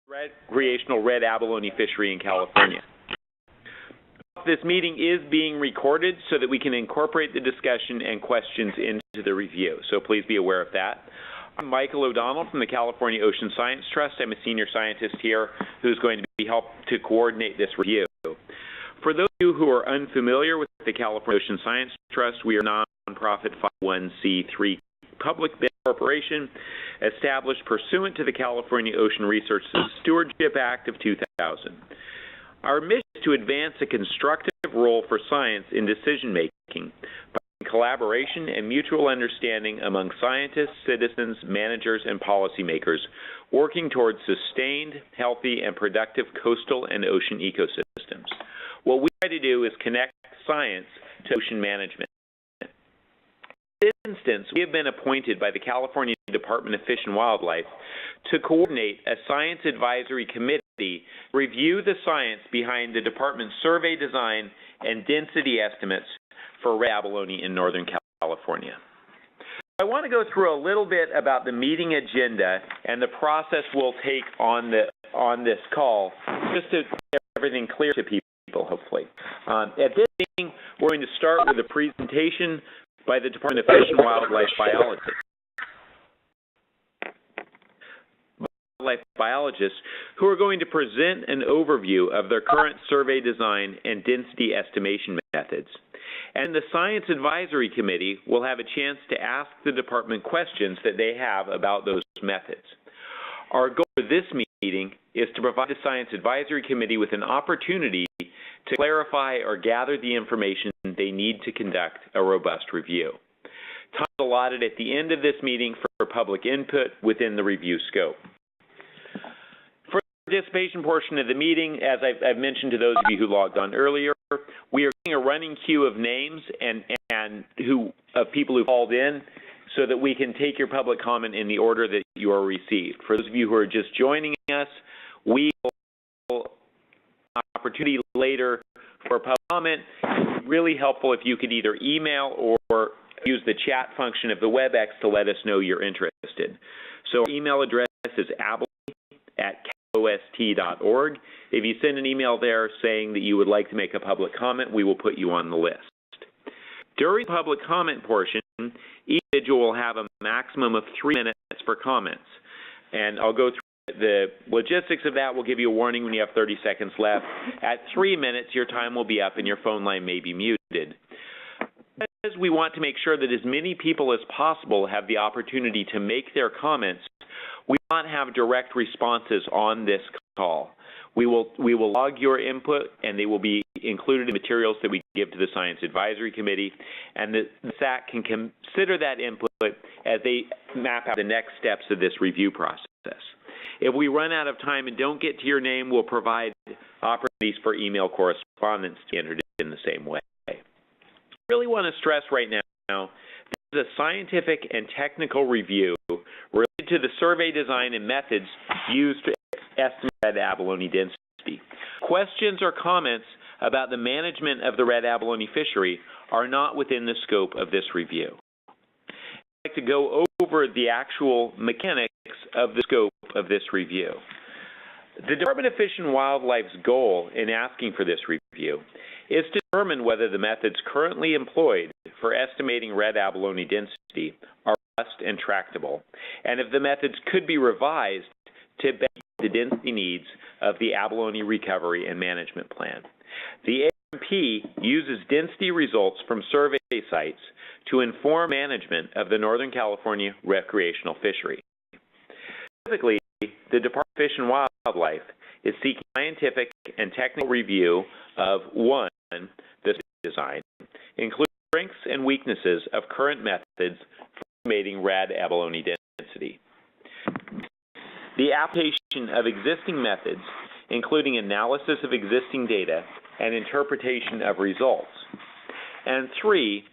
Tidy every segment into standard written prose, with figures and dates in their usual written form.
recreational red abalone fishery in California. This meeting is being recorded so that we can incorporate the discussion and questions into the review, so please be aware of that. I'm Michael O'Donnell from the California Ocean Science Trust. I'm a senior scientist here who's going to be helping to coordinate this review. For those of you who are unfamiliar with the California Ocean Science Trust, we are a nonprofit 501c3 public benefit corporation established pursuant to the California Ocean Research Stewardship Act of 2000. Our mission is to advance a constructive role for science in decision-making by collaboration and mutual understanding among scientists, citizens, managers, and policymakers, working towards sustained, healthy, and productive coastal and ocean ecosystems. What we try to do is connect science to ocean management. In this instance, we have been appointed by the California Department of Fish and Wildlife to coordinate a science advisory committee to review the science behind the department's survey design and density estimates for red abalone in Northern California. I want to go through a little bit about the meeting agenda and the process we'll take on this call, just to get everything clear to people, hopefully. At this meeting, we're going to start with a presentation by the Department of Fish and Wildlife biologists who are going to present an overview of their current survey design and density estimation methods. And the Science Advisory Committee will have a chance to ask the department questions that they have about those methods. Our goal for this meeting is to provide the Science Advisory Committee with an opportunity to clarify or gather the information they need to conduct a robust review. Time is allotted at the end of this meeting for public input within the review scope. For the participation portion of the meeting, as I've mentioned to those of you who logged on earlier, we are getting a running queue of names of people who called in so that we can take your public comment in the order that you are received. For those of you who are just joining us, we will have an opportunity later for public comment. It's really helpful if you could either email or use the chat function of the WebEx to let us know you're interested. So our email address is abalone@calost.org. If you send an email there saying that you would like to make a public comment, we will put you on the list. During the public comment portion, each individual will have a maximum of 3 minutes for comments. And I'll go through the logistics of that. We'll give you a warning when you have 30 seconds left. At 3 minutes, your time will be up and your phone line may be muted. Because we want to make sure that as many people as possible have the opportunity to make their comments, we will not have direct responses on this call. We will log your input, and they will be included in materials that we give to the Science Advisory Committee, and the SAC can consider that input as they map out the next steps of this review process. If we run out of time and don't get to your name, we'll provide opportunities for email correspondence to be entered in the same way. I really want to stress right now, this is a scientific and technical review related to the survey design and methods used to estimate red abalone density. Questions or comments about the management of the red abalone fishery are not within the scope of this review. I'd like to go over the actual mechanics of the scope of this review. The Department of Fish and Wildlife's goal in asking for this review is to determine whether the methods currently employed for estimating red abalone density are robust and tractable, and if the methods could be revised to better meet the density needs of the abalone recovery and management plan. The AMP uses density results from survey sites to inform management of the Northern California recreational fishery. Specifically, the Department of Fish and Wildlife is seeking scientific and technical review of 1, the design, including strengths and weaknesses of current methods for estimating red abalone density. The application of existing methods, including analysis of existing data and interpretation of results. And 3,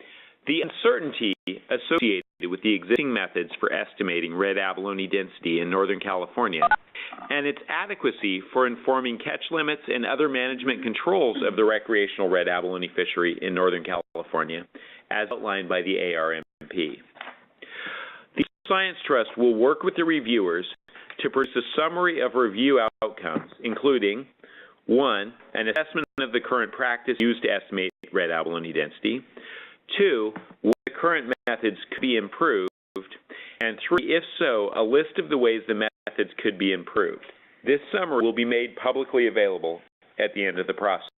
the uncertainty associated with the existing methods for estimating red abalone density in Northern California and its adequacy for informing catch limits and other management controls of the recreational red abalone fishery in Northern California, as outlined by the ARMP. The Science Trust will work with the reviewers to produce a summary of review outcomes, including 1, an assessment of the current practice used to estimate red abalone density, 2, what the current methods could be improved, and 3, if so, a list of the ways the methods could be improved. This summary will be made publicly available at the end of the process.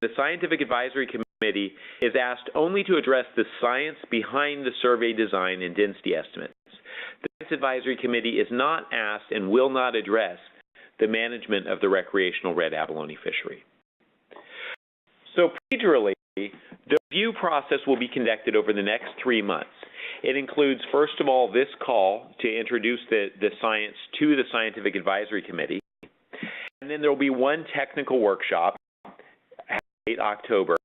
The Scientific Advisory Committee is asked only to address the science behind the survey design and density estimates. The Science Advisory Committee is not asked and will not address the management of the recreational red abalone fishery. So procedurally, the review process will be conducted over the next 3 months. It includes, first of all, this call to introduce the science to the Scientific Advisory Committee, and then there will be one technical workshop, late October,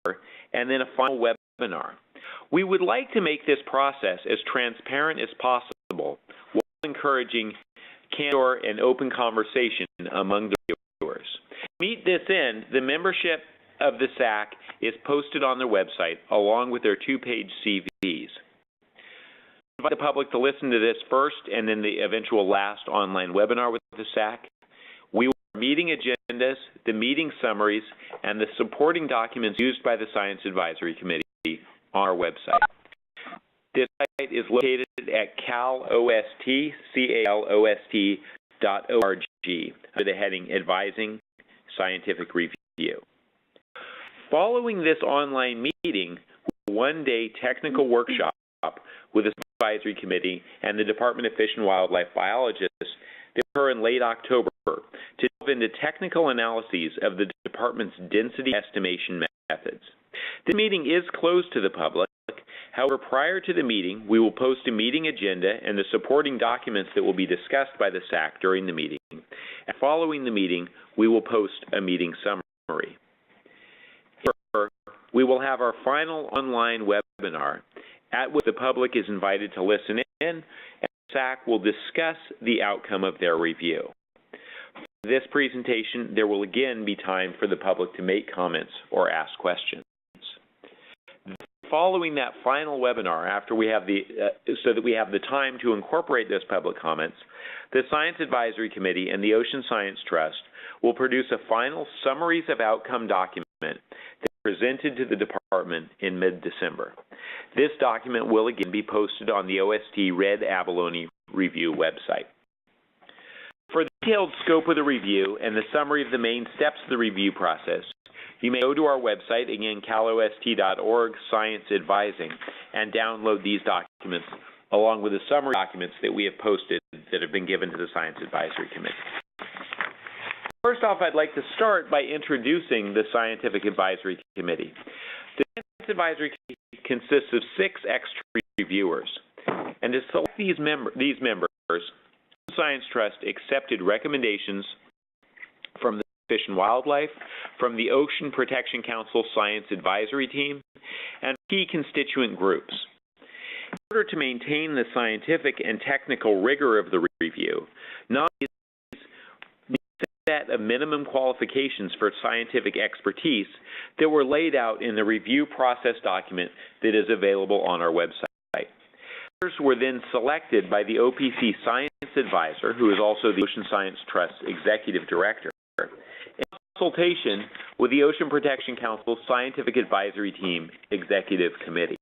and then a final webinar. We would like to make this process as transparent as possible while encouraging candor and open conversation among the reviewers. To meet this end, the membership of the SAC is posted on their website along with their 2-page CVs. I invite the public to listen to this first and then the eventual last online webinar with the SAC. We will have meeting agendas, the meeting summaries, and the supporting documents used by the Science Advisory Committee on our website. This site is located at calost.org under the heading Advising Scientific Review. Following this online meeting, a one-day technical workshop with the Advisory Committee and the Department of Fish and Wildlife biologists that occur in late October to delve into technical analyses of the Department's density estimation methods. The meeting is closed to the public. However, prior to the meeting, we will post a meeting agenda and the supporting documents that will be discussed by the SAC during the meeting. And following the meeting, we will post a meeting summary. We will have our final online webinar at which the public is invited to listen in, and the SAC will discuss the outcome of their review. For this presentation, there will again be time for the public to make comments or ask questions. Following that final webinar, after we have so that we have the time to incorporate those public comments, the Science Advisory Committee and the Ocean Science Trust will produce a final summaries of outcome document that is presented to the department in mid-December. This document will again be posted on the OST Red Abalone Review website. For the detailed scope of the review and the summary of the main steps of the review process, you may go to our website, again, calost.org, Science Advising, and download these documents along with the summary documents that we have posted that have been given to the Science Advisory Committee. First off, I'd like to start by introducing the Scientific Advisory Committee. The Science Advisory Committee consists of 6 extra reviewers, and to select these members, the Science Trust accepted recommendations from the Fish and Wildlife, from the Ocean Protection Council Science Advisory Team, and key constituent groups. In order to maintain the scientific and technical rigor of the review, nominees need a set of minimum qualifications for scientific expertise that were laid out in the review process document that is available on our website. Members were then selected by the OPC Science Advisor, who is also the Ocean Science Trust Executive Director, in consultation with the Ocean Protection Council Scientific Advisory Team Executive Committee.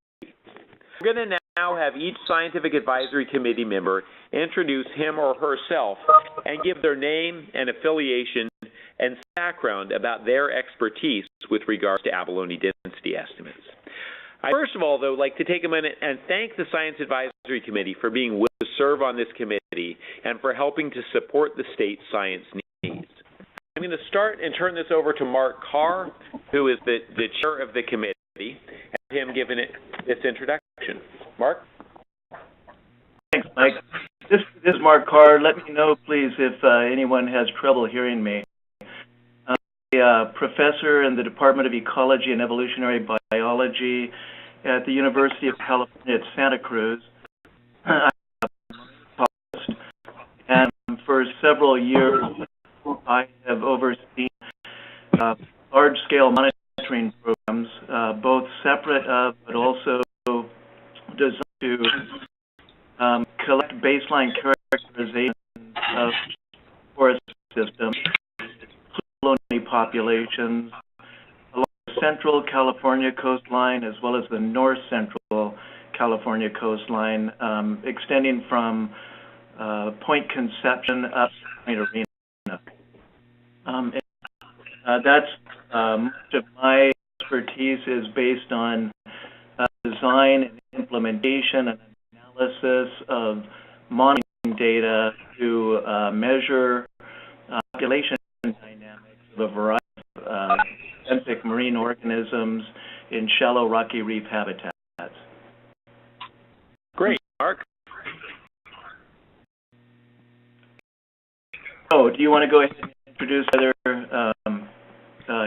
We're going to now have each Scientific Advisory Committee member introduce him or herself and give their name and affiliation and background about their expertise with regards to abalone density estimates. I'd first of all, though, like to take a minute and thank the Science Advisory Committee for being willing to serve on this committee and for helping to support the state's science needs. I'm going to start and turn this over to Mark Carr, who is the chair of the committee, and him giving it this introduction. Mark? Thanks, Mike. This is Mark Carr. Let me know, please, if anyone has trouble hearing me. I'm a professor in the Department of Ecology and Evolutionary Biology at the University of California at Santa Cruz. And for several years, I have overseen large-scale monitoring programs, both separate of but also designed to collect baseline characterization populations along the central California coastline as well as the north central California coastline, extending from Point Conception up to Point Arena. That's much of my expertise is based on design and implementation and analysis of monitoring data to measure population dynamics of a variety of benthic marine organisms in shallow rocky reef habitats. Great, Mark. Oh, do you want to go ahead and introduce other?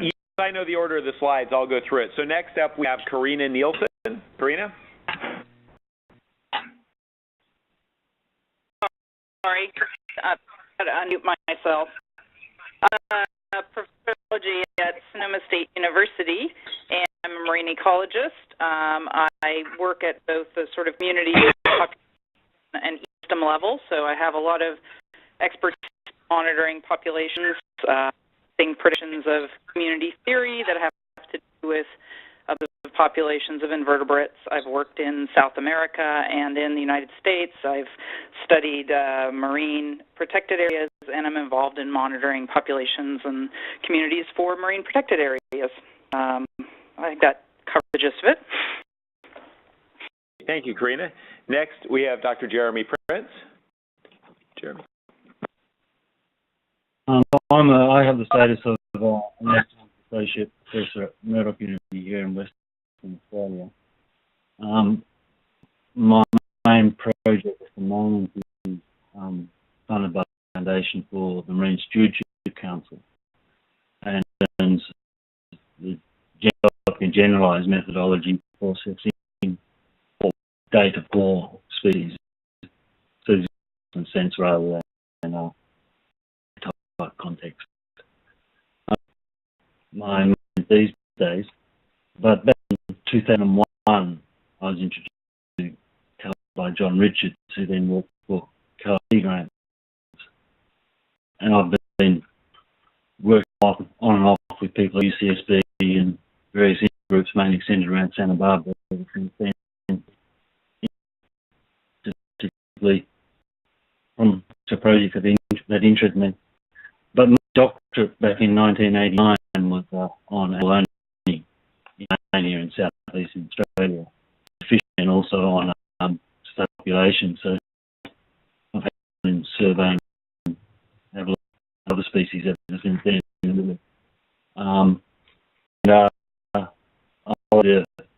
Yes, I know the order of the slides. I'll go through it. So next up, we have Karina Nielsen. Karina? Sorry, I had to unmute myself. Professor of biology at Sonoma State University, and I'm a marine ecologist. I work at both the sort of community and ecosystem level, so I have a lot of expertise monitoring populations, predictions of community theory that have to do with the populations of invertebrates. I've worked in South America and in the United States. I've studied marine protected areas, and I'm involved in monitoring populations and communities for marine protected areas. I think that covers the gist of it. Thank you, Karina. Next, we have Dr. Jeremy Prince. Jeremy. I have the status of an associate professor at Murdoch University here in Western Australia. My main project at the moment is funded by the Foundation for the Marine Stewardship Council, and the generalised methodology for assessing data for species, so in sense rather than a type context. My mind these days, but back in 2001, I was introduced to Cal by John Richards, who then worked for Cal grants, and I've been working on and off with people at UCSB and various groups, mainly centred around Santa Barbara since then, particularly from a project that interested me. But my doctorate back in 1989 was on Abalone here in southeastern Australia, fishing, and also on population. So I've been surveying other species ever since then.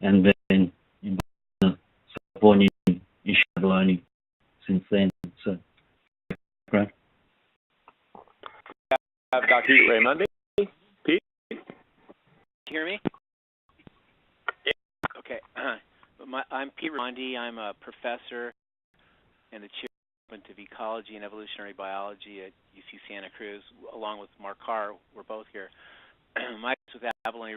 And been in the California issue Abalone since then. So great. Dr. Raimundi. Pete? Can you hear me? Yeah. Okay. I'm Pete Raimundi. I'm a professor and the chair of ecology and evolutionary biology at UC Santa Cruz, along with Mark Carr. We're both here. My case with abalone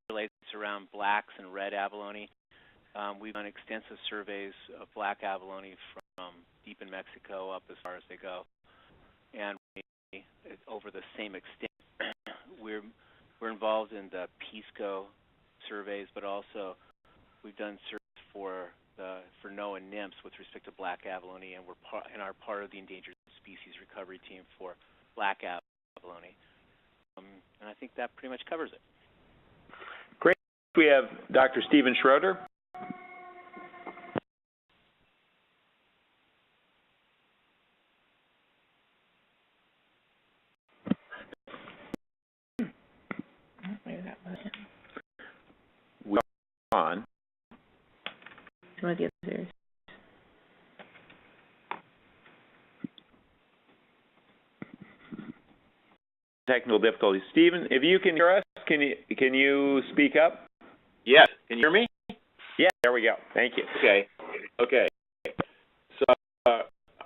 relates around blacks and red abalone. We've done extensive surveys of black abalone from deep in Mexico up as far as they go, and over the same extent. We're involved in the PISCO surveys, but also we've done surveys for NOAA nymphs with respect to black abalone, and we're part of the endangered species recovery team for black abalone. And I think that pretty much covers it. Great. We have Dr. Stephen Schroeder. We're on. Some of the others. Technical difficulties. Stephen, if you can hear us, can you speak up? Yes. Can you hear me? Yeah, there we go. Thank you. Okay. So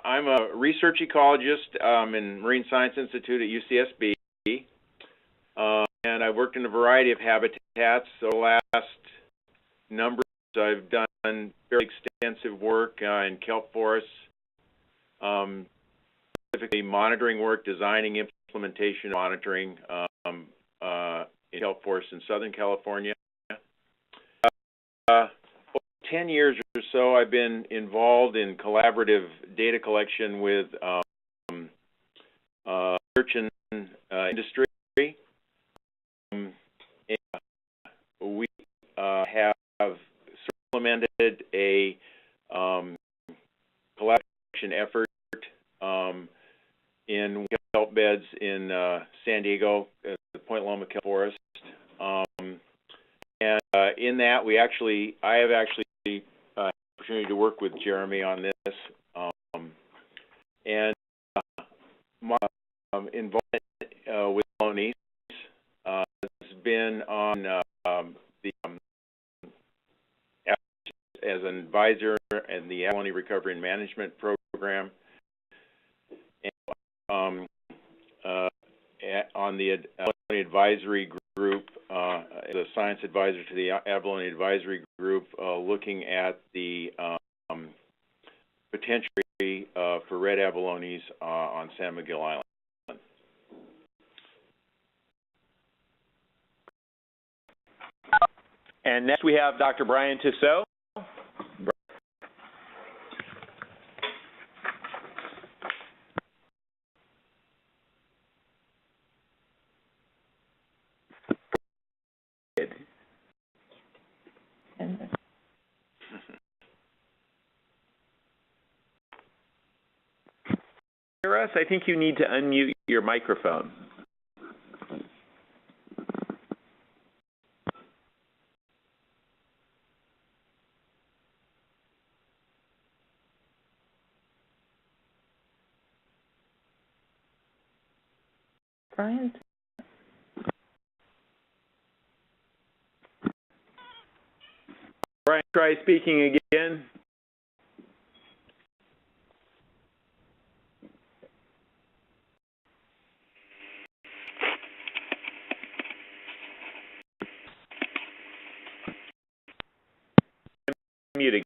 I'm a research ecologist in Marine Science Institute at UCSB, and I've worked in a variety of habitats. So the last number I've done very extensive work in kelp forests, specifically monitoring work, designing, implementation, monitoring, Health Forest in Southern California. Over 10 years or so, I've been involved in collaborative data collection with research and industry. We have implemented a collaboration effort in kelp beds in San Diego, the Point Loma Kelp Forest. In that, I have actually had the opportunity to work with Jeremy on this, and my involvement with Abalone has been on the as an advisor in the Abalone Recovery and Management Program, and on the Abalone Advisory Group, as a science advisor to the Abalone Advisory Group, looking at the potential for red abalones on San Miguel Island. And next we have Dr. Brian Tissot. Hear us? I think you need to unmute your microphone. Brian? Brian, try speaking again. Muted.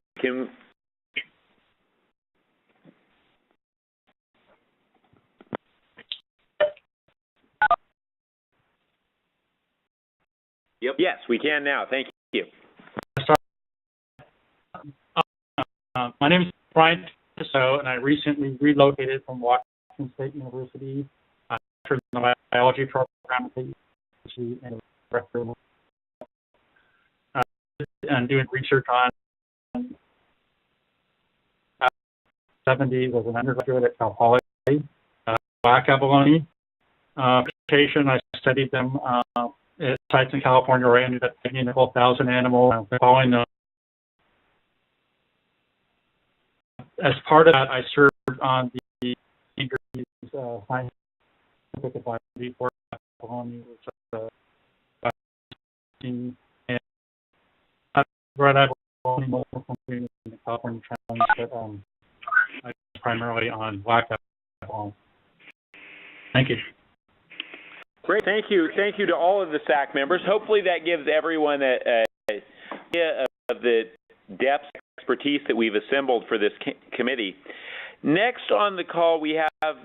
Yep. Yes, we can now. Thank you. My name is Brian Tissot, and I recently relocated from Washington State University for the biology program at the university and doing research on 70s as an undergraduate at Cal Poly, black abalone. I studied them at sites in California where I ended up taking a couple thousand animals, following them. As part of that, I served on the scientific advisory for abalone, which and I've read abalone multiple countries in the California Challenge, but I primarily on black abalone. Thank you. Great, thank you. Thank you to all of the SAC members. Hopefully that gives everyone an idea of the depth and expertise that we've assembled for this committee. Next on the call, we have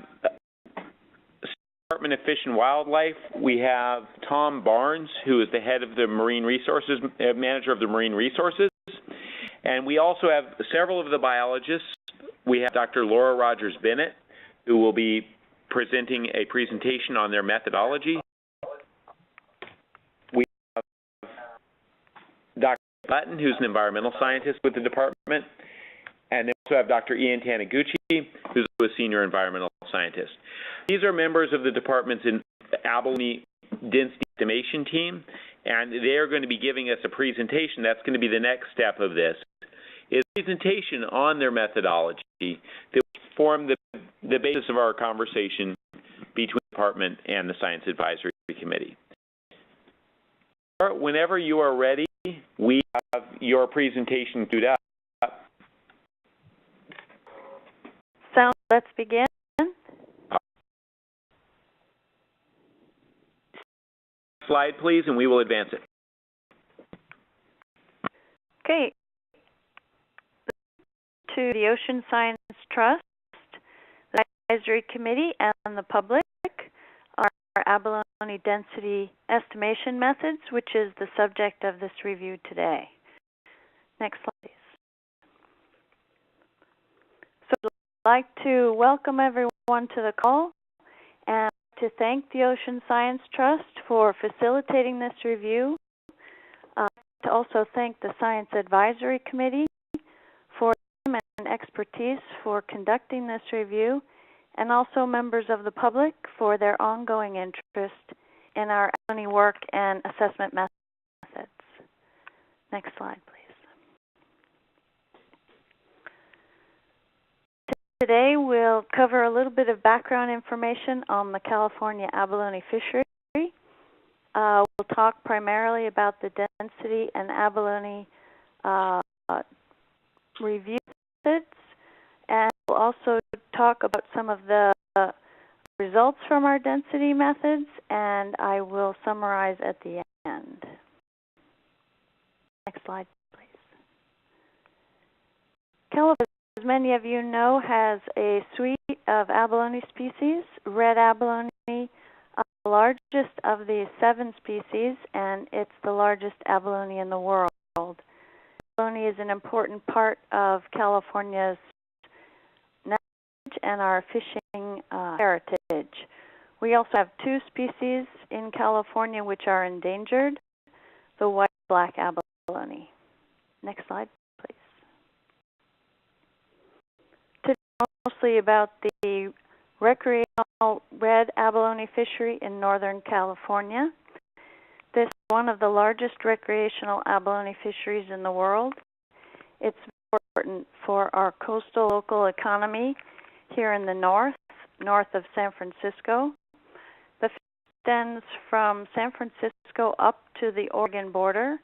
Department of Fish and Wildlife. We have Tom Barnes, who is the head of the Marine Resources, manager of the Marine Resources. And we also have several of the biologists. We have Dr. Laura Rogers-Bennett, who will be presenting a presentation on their methodology. We have Dr. Button, who's an environmental scientist with the department, and then we also have Dr. Ian Taniguchi, who's a senior environmental scientist. These are members of the department's abalone density estimation team, and they are going to be giving us a presentation. That's going to be the next step of this, is a presentation on their methodology that will form the basis of our conversation between the department and the Science Advisory Committee. Whenever you are ready, we have your presentation queued up. So let's begin. Slide, please, and we will advance it. Okay. To the Ocean Science Trust, the Advisory Committee, and the public, our abalone density estimation methods, which is the subject of this review today. Next slide, please. So I'd like to welcome everyone to the call and to thank the Ocean Science Trust for facilitating this review. To also thank the Science Advisory Committee for their time and expertise for conducting this review, and also members of the public for their ongoing interest in our abalone work and assessment methods. Next slide, please. Today we'll cover a little bit of background information on the California abalone fishery. We'll talk primarily about the density and abalone review methods, and we'll also talk about some of the results from our density methods, and I will summarize at the end. Next slide, please. California, as many of you know, has a suite of abalone species. Red abalone, the largest of the 7 species, and it's the largest abalone in the world. Abalone is an important part of California's and our fishing heritage. We also have 2 species in California which are endangered, the white and black abalone. Next slide, please. Today, mostly about the recreational red abalone fishery in Northern California. This is one of the largest recreational abalone fisheries in the world. It's important for our coastal local economy here in the north of San Francisco. The fish extends from San Francisco up to the Oregon border,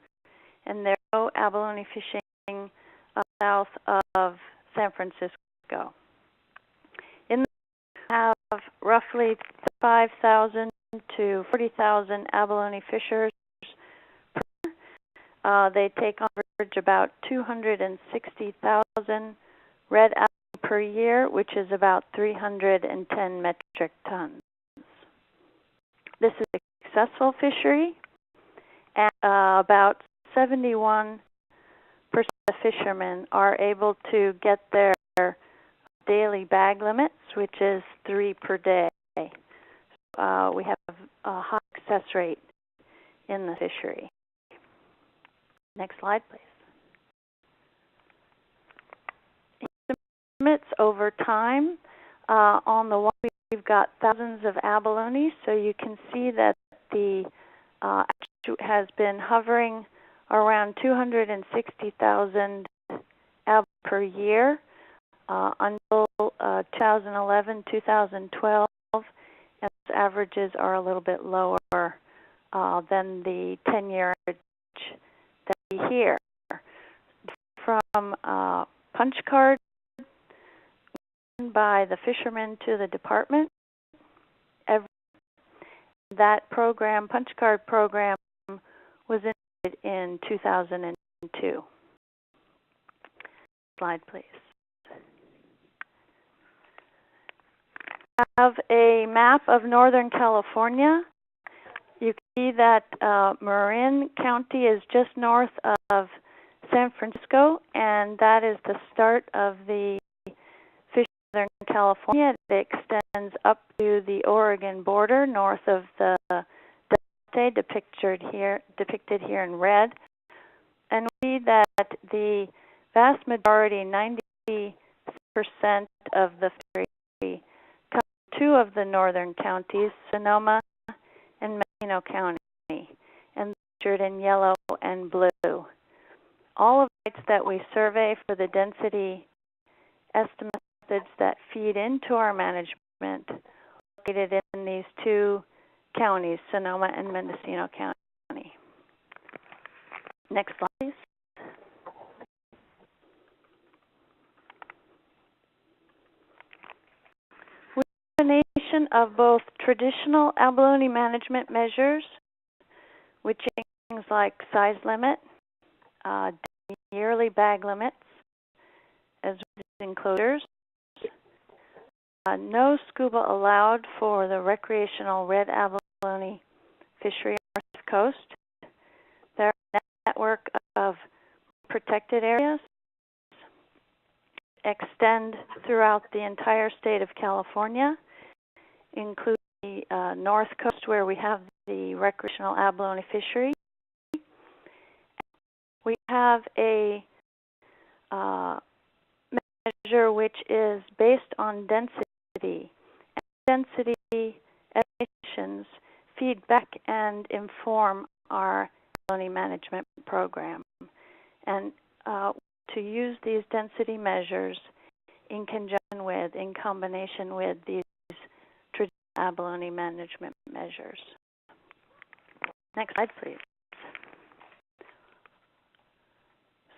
and there are no abalone fishing south of San Francisco. In the have roughly 5,000 to 40,000 abalone fishers per year. They take on average about 260,000 red abalone per year, which is about 310 metric tons. This is a successful fishery, and about 71% of fishermen are able to get their daily bag limits, which is 3 per day. We have a high success rate in the fishery. Next slide, please. Estimates over time. On the one, we've got thousands of abalone, so you can see that the has been hovering around 260,000 abalone per year until 2011, 2012, and those averages are a little bit lower than the 10-year average that we hear. From punch card by the fishermen to the department. That program, punch card program, was ended in 2002. Slide, please. I have a map of Northern California. You can see that Marin County is just north of San Francisco, and that is the start of the Northern California. It extends up to the Oregon border, north of the Delta, depicted here in red. And we see that the vast majority, 90% of the fishery, come from 2 of the northern counties, Sonoma and Mendocino County, and pictured in yellow and blue. All of the sites that we survey for the density estimate methods that feed into our management located in these 2 counties, Sonoma and Mendocino County. Next slide, please. With a combination of both traditional abalone management measures, which are things like size limit, yearly bag limits, as well as enclosures, no scuba allowed for the recreational red abalone abalone fishery on the West Coast. There are a network of protected areas extend throughout the entire state of California, including the North Coast, where we have the recreational abalone fishery. We have a measure which is based on density. And density estimations feed back and inform our abalone management program. And to use these density measures in conjunction with, in combination with these traditional abalone management measures. Next slide, please.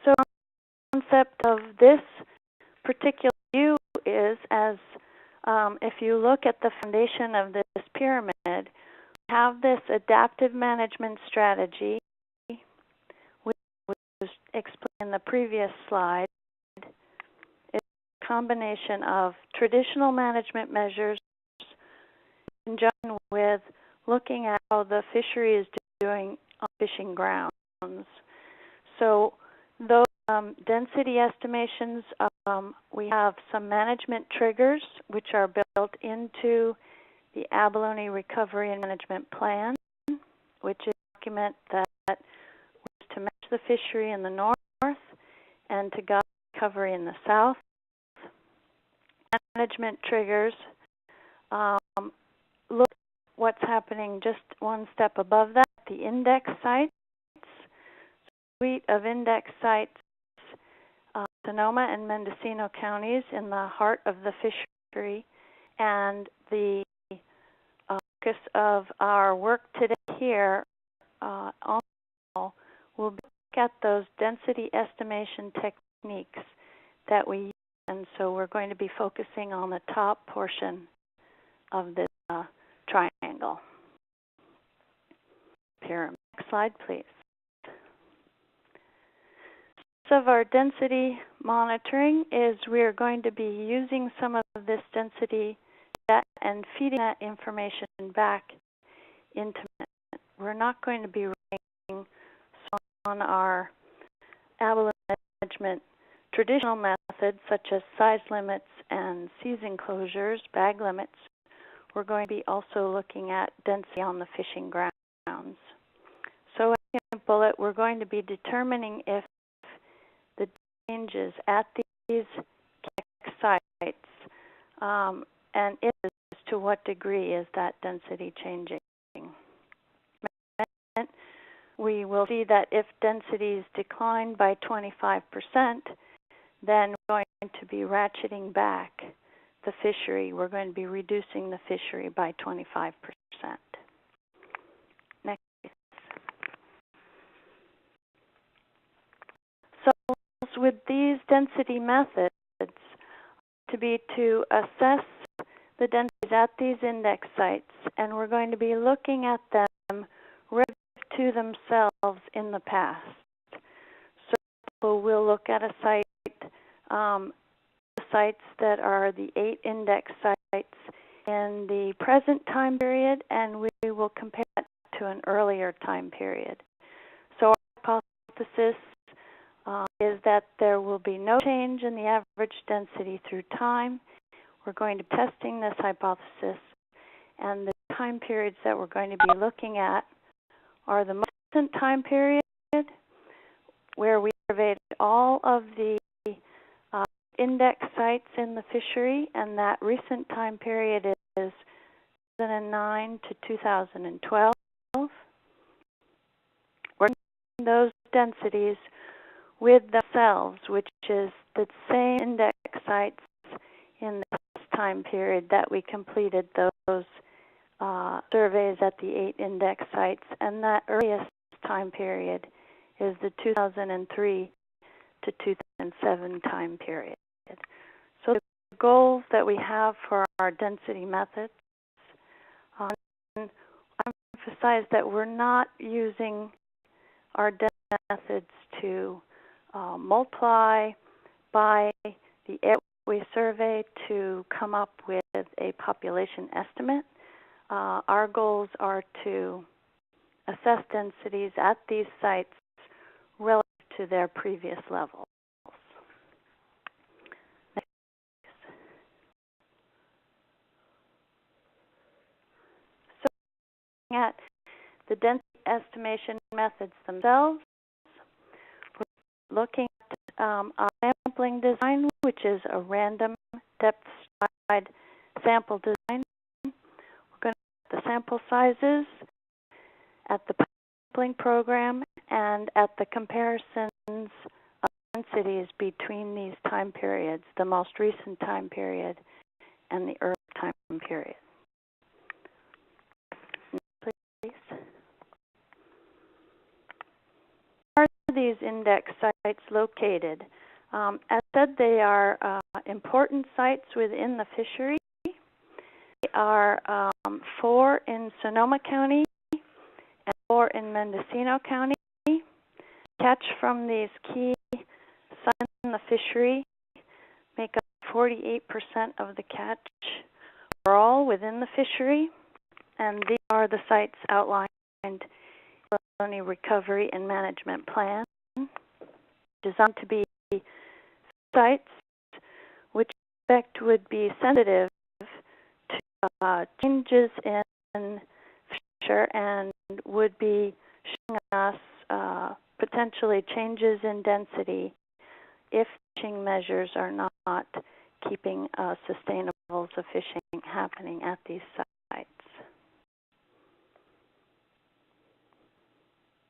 So the concept of this particular view is, as if you look at the foundation of this pyramid, we have this adaptive management strategy, which was explained in the previous slide. It's a combination of traditional management measures in conjunction with looking at how the fishery is doing on fishing grounds. So those density estimations, we have some management triggers which are built into the Abalone Recovery and Management Plan, which is a document that was to manage the fishery in the north and to guide recovery in the south. Management triggers look at what's happening just one step above that, the index sites. Suite of index sites, Sonoma and Mendocino counties in the heart of the fishery, and the focus of our work today here also will look at those density estimation techniques that we use, and so we're going to be focusing on the top portion of this triangle pyramid. Next slide, please. Of our density monitoring is we are going to be using some of this density data and feeding that information back into management. We're not going to be running on our abalone management traditional methods such as size limits and season closures, bag limits. We're going to be also looking at density on the fishing grounds. So in a bullet, we're going to be determining if the changes at these sites, and to what degree is that density changing. We will see that if densities decline by 25%, then we're going to be ratcheting back the fishery. We're going to be reducing the fishery by 25%. Next. So with these density methods to assess the densities at these index sites, and we're going to be looking at them relative to themselves in the past. So we'll look at a site, sites that are the 8 index sites in the present time period, and we will compare that to an earlier time period. So our hypothesis is that there will be no change in the average density through time. We're going to be testing this hypothesis, and the time periods that we're going to be looking at are the most recent time period, where we surveyed all of the index sites in the fishery, and that recent time period is 2009 to 2012. We're using those densities with themselves, which is the same index sites in this time period that we completed those surveys at the 8 index sites, and that earliest time period is the 2003 to 2007 time period. So the goals that we have for our density methods, and I emphasize that we're not using our density methods to multiply by the area we survey to come up with a population estimate. our goals are to assess densities at these sites relative to their previous levels. So looking at the density estimation methods themselves, we're looking at our sampling design, which is a random depth stratified sample design. We're going to look at the sample sizes, at the sampling program, and at the comparisons of densities between these time periods, the most recent time period and the early time period. Next, please. Where are these index sites located? As said, they are important sites within the fishery. They are 4 in Sonoma County and 4 in Mendocino County. Catch from these key sites in the fishery make up 48% of the catch overall within the fishery, and these are the sites outlined in the Abalone Recovery and Management Plan, designed to be sites which we expect would be sensitive to changes in fisher and would be showing us potentially changes in density if fishing measures are not keeping sustainable levels of fishing happening at these sites.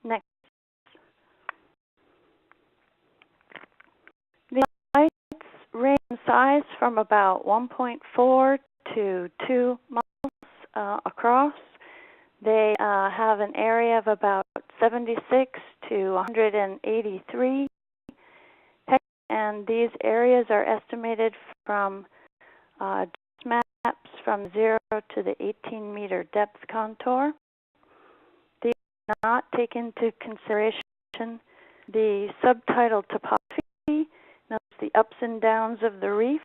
Next. The sites range in size from about 1.4 to 2 miles across. They have an area of about 76 to 183 hectares, and these areas are estimated from maps from 0 to the 18-meter depth contour. These do not take into consideration the subtidal topography, notice the ups and downs of the reef,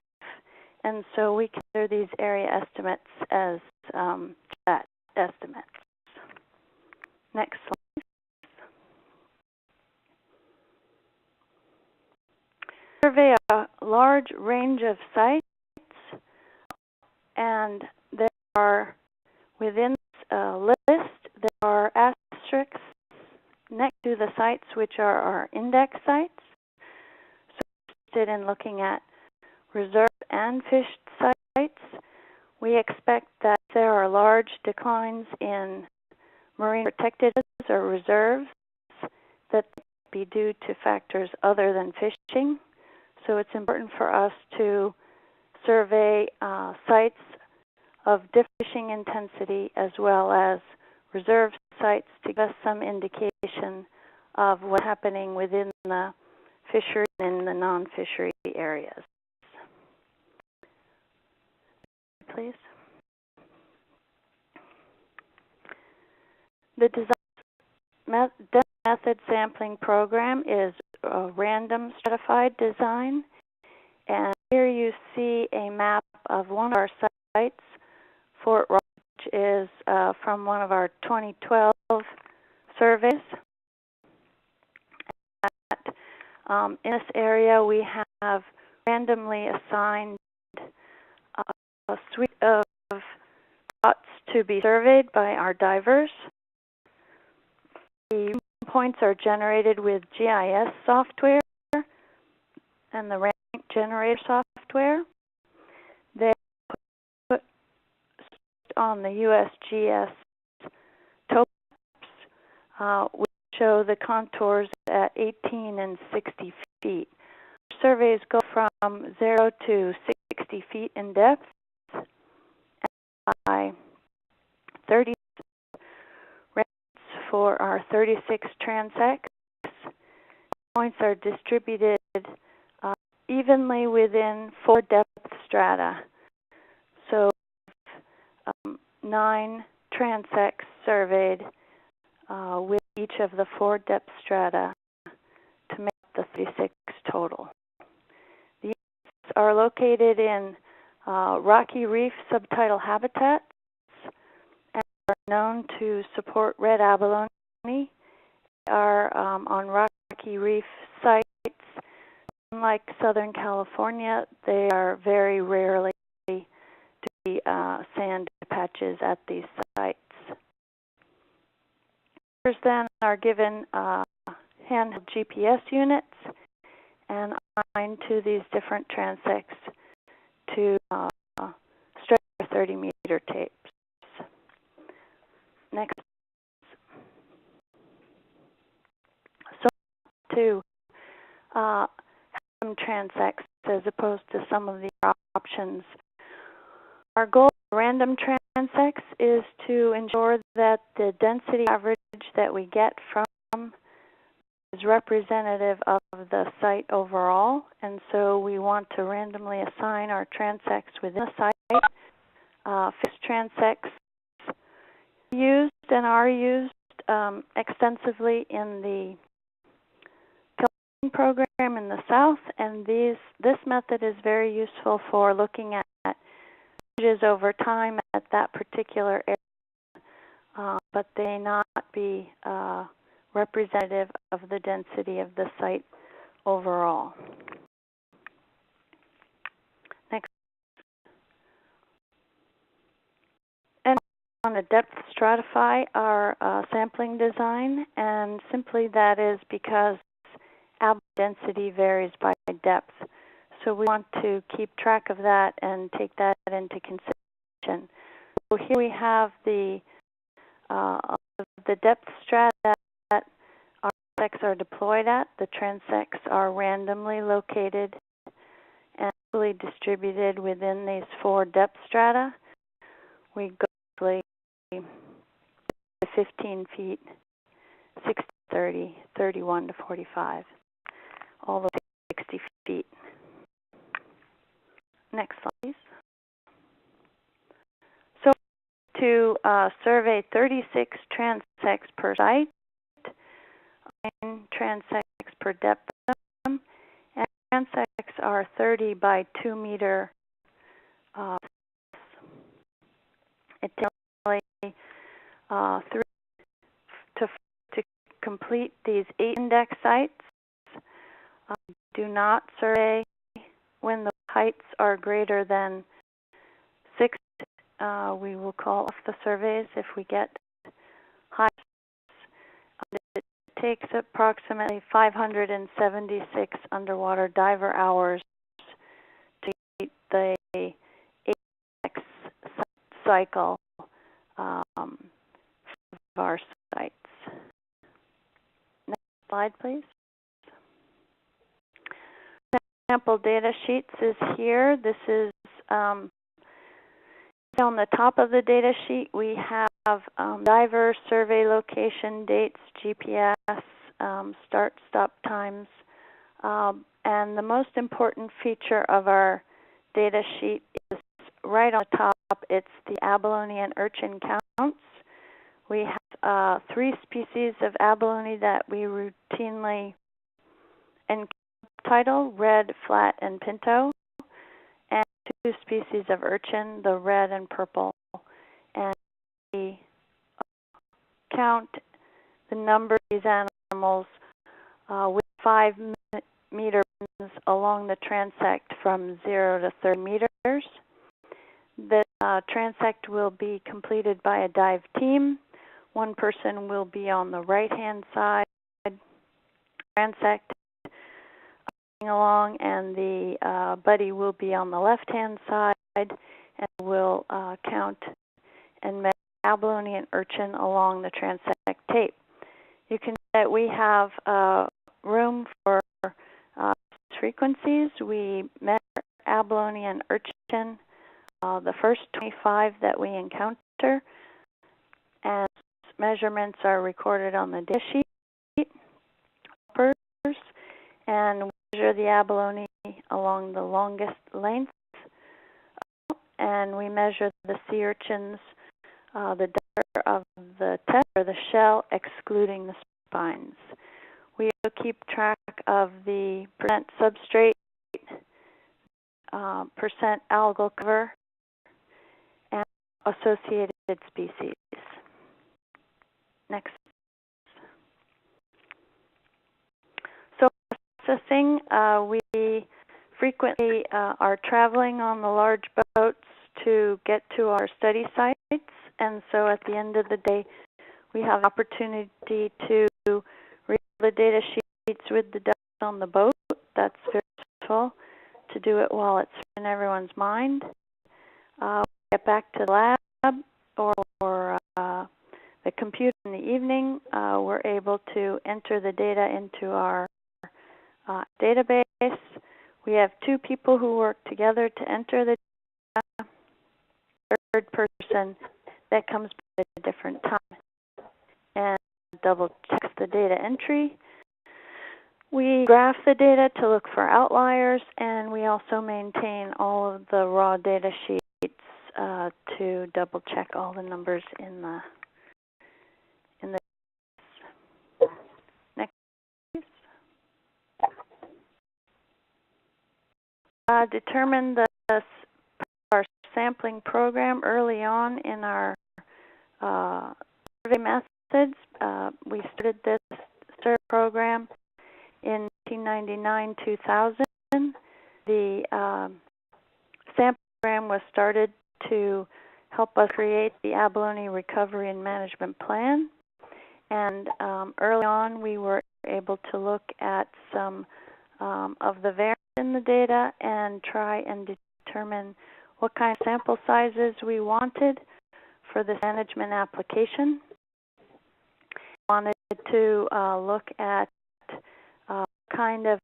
and so we consider these area estimates as that estimates. Next slide. Survey a large range of sites, and there are, within this list, there are asterisks next to the sites which are our index sites. So we're interested in looking at reserve and fished sites. We expect that there are large declines in marine protected areas or reserves that be due to factors other than fishing. So it's important for us to survey sites of different fishing intensity as well as reserve sites to give us some indication of what's happening within the fishery and in the non-fishery areas. Please. The design method sampling program is a random stratified design, and here you see a map of one of our sites, Fort Rock, which is from one of our 2012 surveys. In this area, we have randomly assigned a suite of spots to be surveyed by our divers. The points are generated with GIS software and the rank generator software. They're put on the USGS topo maps, which show the contours at 18 and 60 feet. Surveys go from 0 to 60 feet in depth and by 30 rates for our 36 transects. Points are distributed evenly within 4 depth strata. So 9 transects surveyed with each of the 4 depth strata to make the 36 total. The units are located in rocky reef subtidal habitats known to support red abalone. They are on rocky reef sites. Unlike Southern California, they are very rarely to be sand patches at these sites. Visitors then are given handheld GPS units and assigned to these different transects to stretch 30-meter tapes. Next. So to some transects as opposed to some of the options. Our goal with random transects is to ensure that the density average that we get from is representative of the site overall, and so we want to randomly assign our transects within the site. Fixed transects used and are used extensively in the program in the south, and this method is very useful for looking at changes over time at that particular area, but they may not be representative of the density of the site overall. Next. And on a depth stratify our sampling design, and simply that is because abalone density varies by depth. So we want to keep track of that and take that into consideration. So here we have the depth strata that our transects are deployed at. The transects are randomly located and equally distributed within these 4 depth strata. We go to 15 feet, 6 to 30, 31 to 45. All the way to 60 feet. Next slide, please. So to survey 36 transects per site, 9 transects per depth, and transects are 30 by 2 meter. It takes 3 to complete these 8 index sites. Do not survey when the heights are greater than 6. We will call off the surveys if we get heights. It takes approximately 576 underwater diver hours to complete the 8 cycle of our sites. Next slide, please. Sample data sheets is here. This is on the top of the data sheet. We have diver survey location, dates, GPS, start, stop times, and the most important feature of our data sheet is right on the top. It's the abalone and urchin counts. We have 3 species of abalone that we routinely title, red, flat, and pinto, and 2 species of urchin, the red and purple. And we count the number of these animals with 5-meter runs along the transect from 0 to 30 meters. The transect will be completed by a dive team. One person will be on the right-hand side transect along, and the buddy will be on the left-hand side, and will count and measure abalone and urchin along the transect tape. You can see that we have room for frequencies. We measure abalone and urchin the first 25 that we encounter, and measurements are recorded on the data sheet. And measure the abalone along the longest length, and we measure the sea urchins, the diameter of the test or the shell, excluding the spines. We also keep track of the percent substrate, percent algal cover, and associated species. Next. So processing, we frequently are traveling on the large boats to get to our study sites, and so at the end of the day, we have opportunity to read the data sheets with the data on the boat. That's very useful to do it while it's in everyone's mind. We get back to the lab or the computer in the evening. We're able to enter the data into our database. We have two people who work together to enter the data. Third person that comes at a different time and double checks the data entry. We graph the data to look for outliers, and we also maintain all of the raw data sheets to double check all the numbers in the next. Determine our sampling program early on in our survey methods. We started this survey program in 1999-2000. The sample program was started to help us create the Abalone Recovery and Management Plan. And early on, we were able to look at some of the variants in the data and try and determine what kind of sample sizes we wanted for this management application. We wanted to look at kind of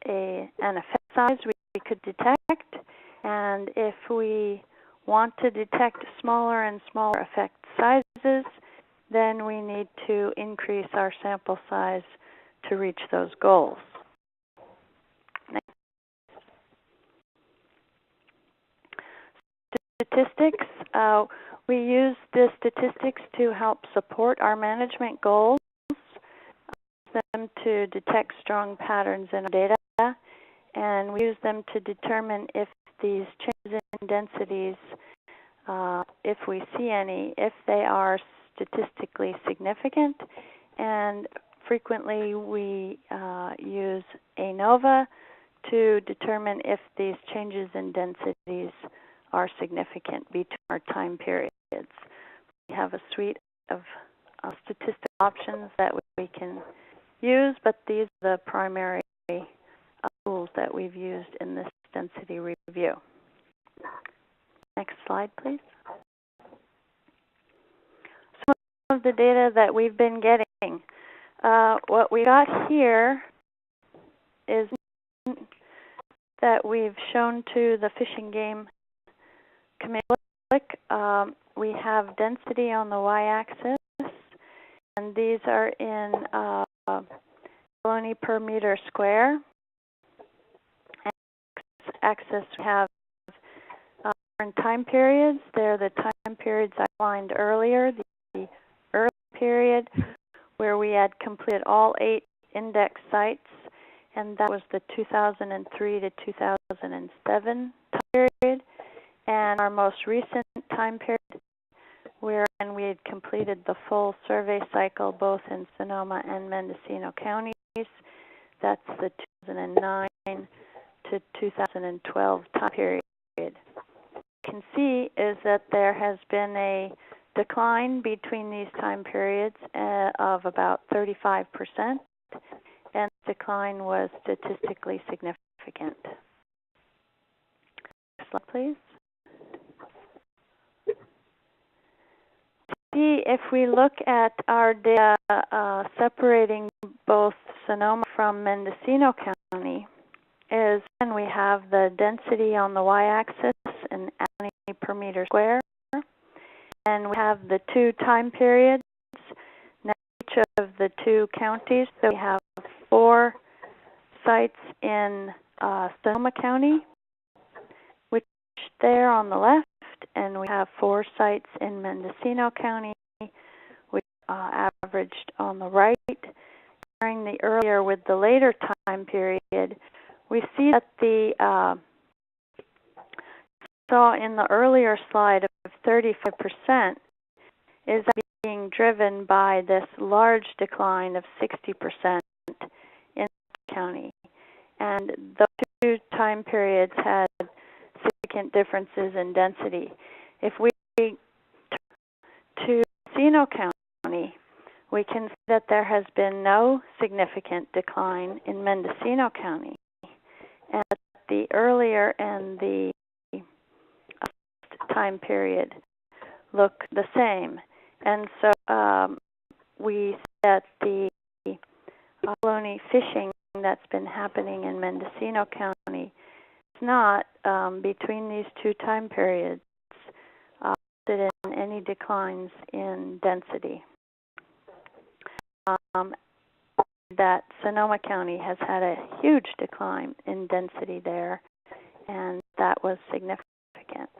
an effect size we could detect, and if we want to detect smaller and smaller effect sizes, then we need to increase our sample size to reach those goals. Next. Statistics. We use the statistics to help support our management goals, them to detect strong patterns in our data, and we use them to determine if these changes in densities, if we see any, if they are statistically significant, and frequently we use ANOVA to determine if these changes in densities are significant between our time periods. We have a suite of statistical options that we can use, but these are the primary tools that we've used in this density review. Next slide, please. Some of the data that we've been getting. What we got here is that we've shown to the Fish and Game Committee. We have density on the y-axis, and these are in abalone per meter square. And x-axis we have different time periods. They're the time periods I outlined earlier. The early period where we had completed all 8 index sites, and that was the 2003 to 2007 time period. And our most recent time period wherein we had completed the full survey cycle both in Sonoma and Mendocino counties. That's the 2009 to 2012 time period. What you can see is that there has been a decline between these time periods of about 35%, and the decline was statistically significant. Next slide, please. If we look at our data separating both Sonoma from Mendocino County, is then we have the density on the y-axis in Abalone per meter square, and we have the 2 time periods in each of the 2 counties. So we have 4 sites in Sonoma County, which there on the left, and we have 4 sites in Mendocino County, which averaged on the right. Comparing the earlier with the later time period, we see that the saw in the earlier slide of 35% is that being driven by this large decline of 60% in the county. And those two time periods had significant differences in density. If we turn to Mendocino County, we can see that there has been no significant decline in Mendocino County. And the earlier and the time period look the same. And so we see that the abalone fishing that's been happening in Mendocino County is not, between these two time periods, resulted in any declines in density. That Sonoma County has had a huge decline in density there, and that was significant.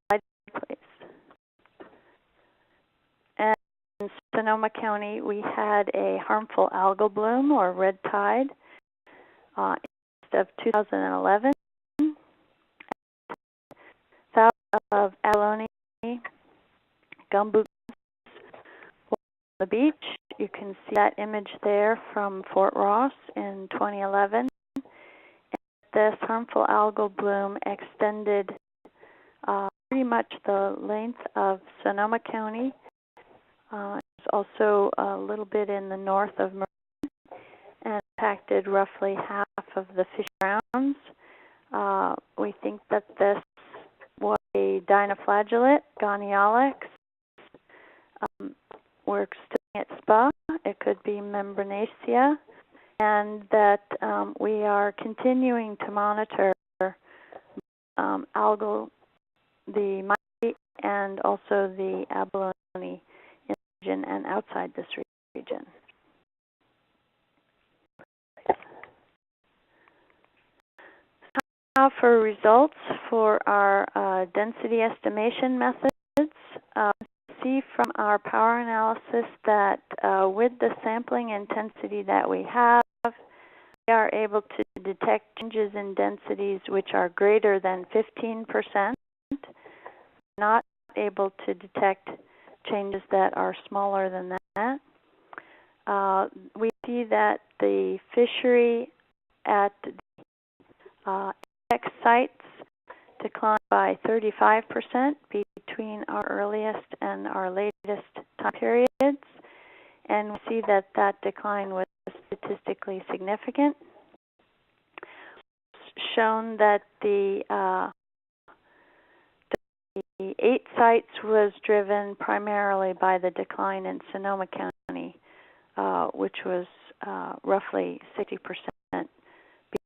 Slide, please. And in Sonoma County, we had a harmful algal bloom or red tide of 2011. South of Abalone, gumbo on the beach. You can see that image there from Fort Ross in 2011. And this harmful algal bloom extended pretty much the length of Sonoma County. It's also a little bit in the north of Marin and impacted roughly half of the fish grounds. We think that this was a dinoflagellate, Gonialex. We're studying its spa. It could be Membranacea, and that we are continuing to monitor algal, the mite, and also the abalone in the region and outside this region. Now for results for our density estimation methods. See from our power analysis that with the sampling intensity that we have, we are able to detect changes in densities which are greater than 15%. Not able to detect changes that are smaller than that. We see that the fishery at the index sites declined by 35% between our earliest and our latest time periods, and we see that that decline was statistically significant. It's shown that the 8 sites was driven primarily by the decline in Sonoma County, which was roughly 60%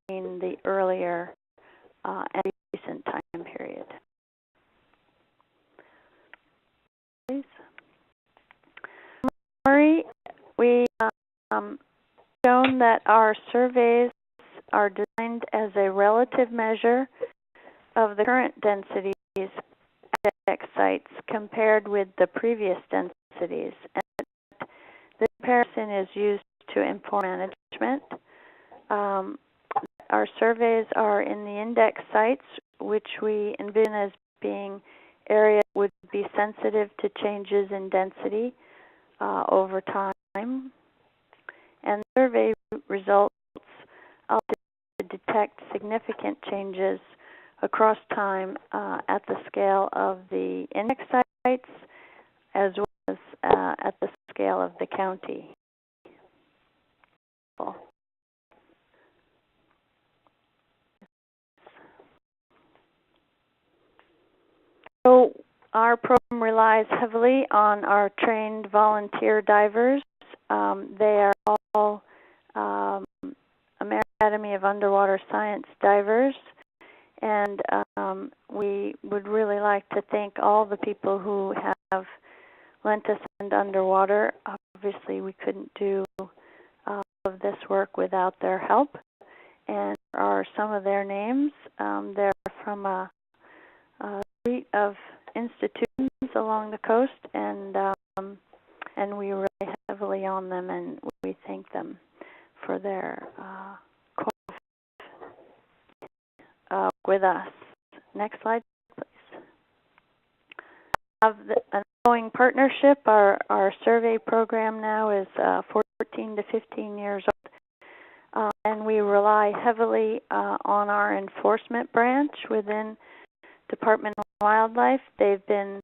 between the earlier and recent time period. Please. Summary, we shown that our surveys are designed as a relative measure of the current densities at index sites compared with the previous densities. And the comparison is used to inform management. Our surveys are in the index sites, which we envision as being areas that would be sensitive to changes in density over time. And survey results allow to detect significant changes across time at the scale of the index sites as well as at the scale of the county. So our program relies heavily on our trained volunteer divers. They are all American Academy of Underwater Science divers, and we would really like to thank all the people who have lent us hand underwater. Obviously, we couldn't do all of this work without their help, and there are some of their names. They're from a suite of institutions along the coast, and we rely heavily on them, and we thank them for their with us. Next slide, please. I have ongoing partnership. Our survey program now is 14 to 15 years old, and we rely heavily on our enforcement branch within Department of Wildlife. They've been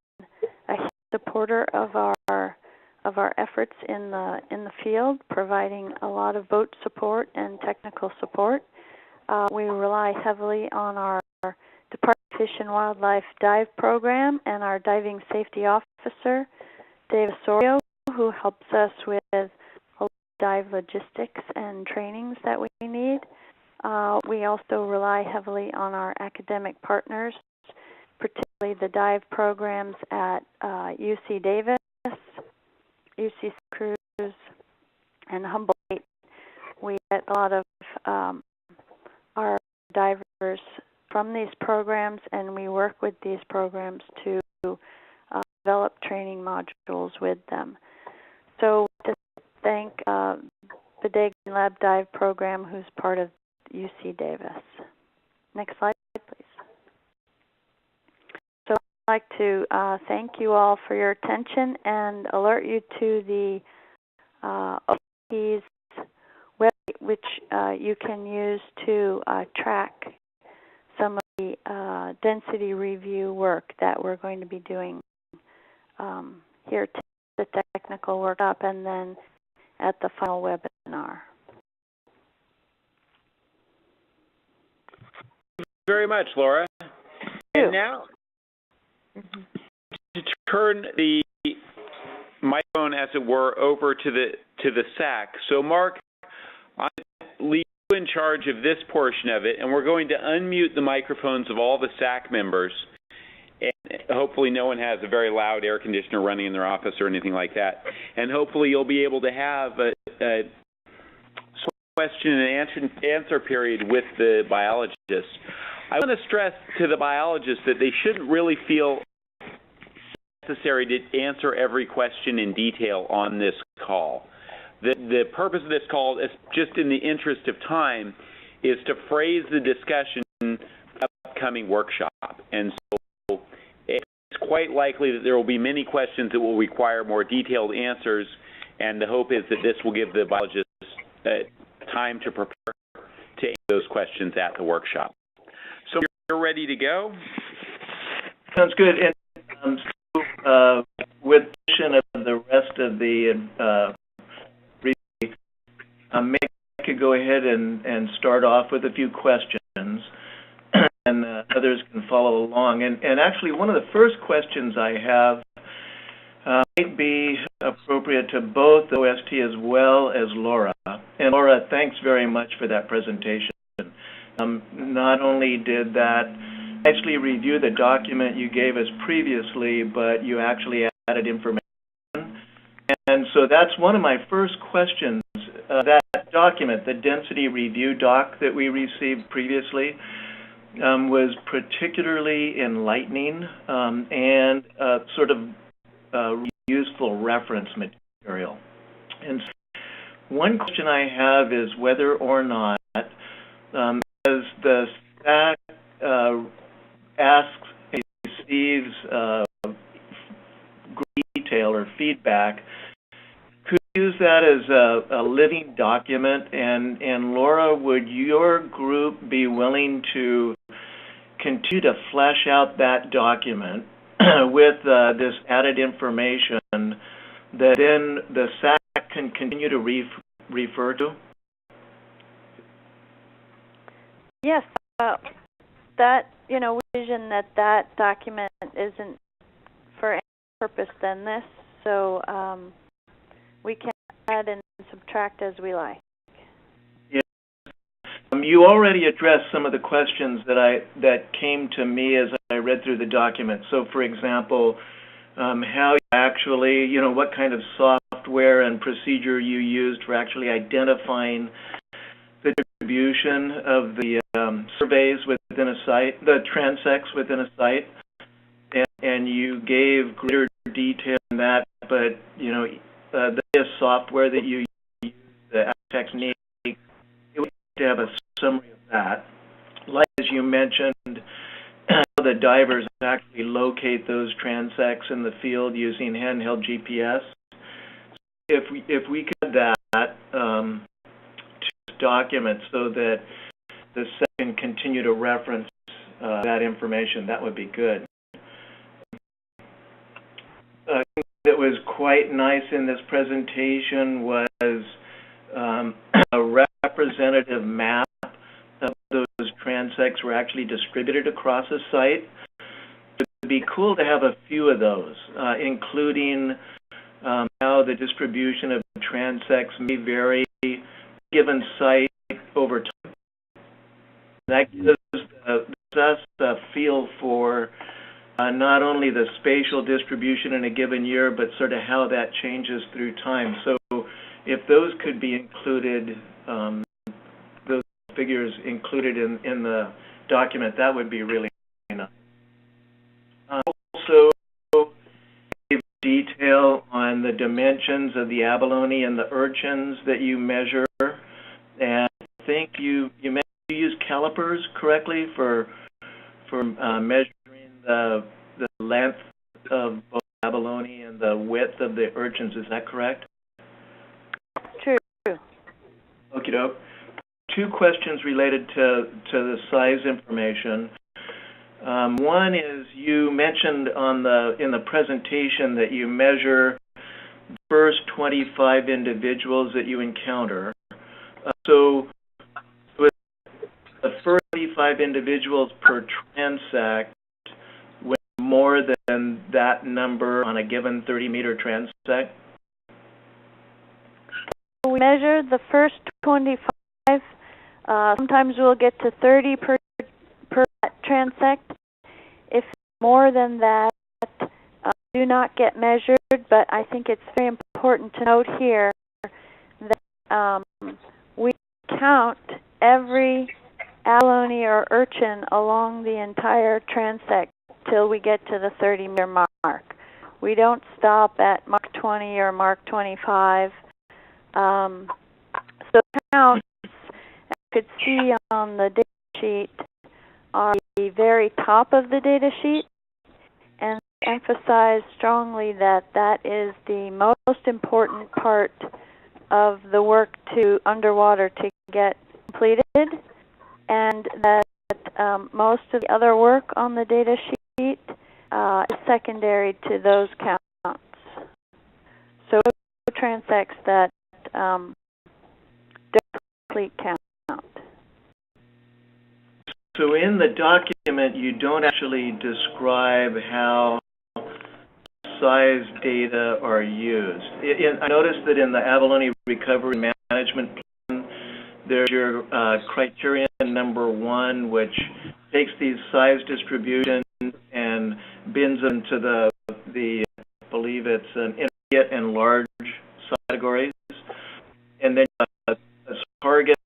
a huge supporter of our efforts in the field, providing a lot of boat support and technical support. We rely heavily on our Department of Fish and Wildlife dive program and our diving safety officer, Dave Osorio, who helps us with a lot of dive logistics and trainings that we need. We also rely heavily on our academic partners, particularly the dive programs at UC Davis, UC Cruz, and Humboldt. We get a lot of our divers from these programs, and we work with these programs to develop training modules with them. So to thank the Dagan Lab Dive program, who's part of UC Davis. Next slide, please. So I'd like to thank you all for your attention and alert you to the OP's website, which you can use to track some of the density review work that we're going to be doing here to the technical workshop and then at the final webinar. Thank you very much, Laura. And now, to turn the microphone, as it were, over to the SAC. So, Mark, I leave you in charge of this portion of it, and we're going to unmute the microphones of all the SAC members. And hopefully no one has a very loud air conditioner running in their office or anything like that. And hopefully you'll be able to have a question and answer period with the biologists. I want to stress to the biologists that they shouldn't really feel necessary to answer every question in detail on this call. The purpose of this call, is just in the interest of time, is to phrase the discussion of the upcoming workshop. And so it's quite likely that there will be many questions that will require more detailed answers, and the hope is that this will give the biologists time to prepare to answer those questions at the workshop. So you're ready to go? Sounds good. And so, with the addition of the rest of the maybe I could go ahead and start off with a few questions, and others can follow along. And actually, one of the first questions I have might be appropriate to both the OST as well as Laura. And Laura, thanks very much for that presentation. Not only did that actually review the document you gave us previously, but you actually added information. And so that's one of my first questions. That document, the density review doc that we received previously, was particularly enlightening and sort of useful reference material. And so one question I have is whether or not, as the SAC asks and receives detail or feedback, could you use that as a living document? And Laura, would your group be willing to continue to flesh out that document with this added information that then the SAC can continue to refer to? Yes, that, vision that document isn't for any purpose than this, so we can add and subtract as we like. Yeah. You already addressed some of the questions that came to me as I read through the document. So, for example, how you actually, what kind of software and procedure you used for actually identifying the distribution of the surveys within a site, the transects within a site, and you gave greater detail in that, but, the software that you use, the technique, it would to have a summary of that. Like as you mentioned, the divers actually locate those transects in the field using handheld GPS. If we could add that to this document so that the site can continue to reference that information, that would be good. That was quite nice in this presentation was a representative map of those transects were actually distributed across the site. It would be cool to have a few of those, including how the distribution of transects may vary given site over time. That gives us a feel for not only the spatial distribution in a given year, but sort of how that changes through time. So if those could be included, those figures included in the document, that would be really nice. Also, give detail on the dimensions of the abalone and the urchins that you measure. And I think you use calipers correctly for measuring the length of both abalone and the width of the urchins. Is that correct? True. Okie doke. Two questions related to the size information. One is you mentioned in the presentation that you measure the first 25 individuals that you encounter. So with the first 25 individuals per transect, with more than that number on a given 30-meter transect? We measure the first 25. Sometimes we'll get to 30 per transect. If more than that, do not get measured, but I think it's very important to note here that we count every abalone or urchin along the entire transect till we get to the 30-meter mark. We don't stop at Mark 20 or Mark 25. So counts, as you could see on the data sheet, are the very top of the data sheet, and emphasize strongly that that is the most important part of the work to underwater to get completed, and that most of the other work on the data sheet is secondary to those counts. So transects that don't complete count. So in the document, you don't actually describe how size data are used. I noticed that in the abalone recovery management plan, there's your criterion number 1, which takes these size distributions and bins them to the I believe it's an intermediate and large categories, and then a target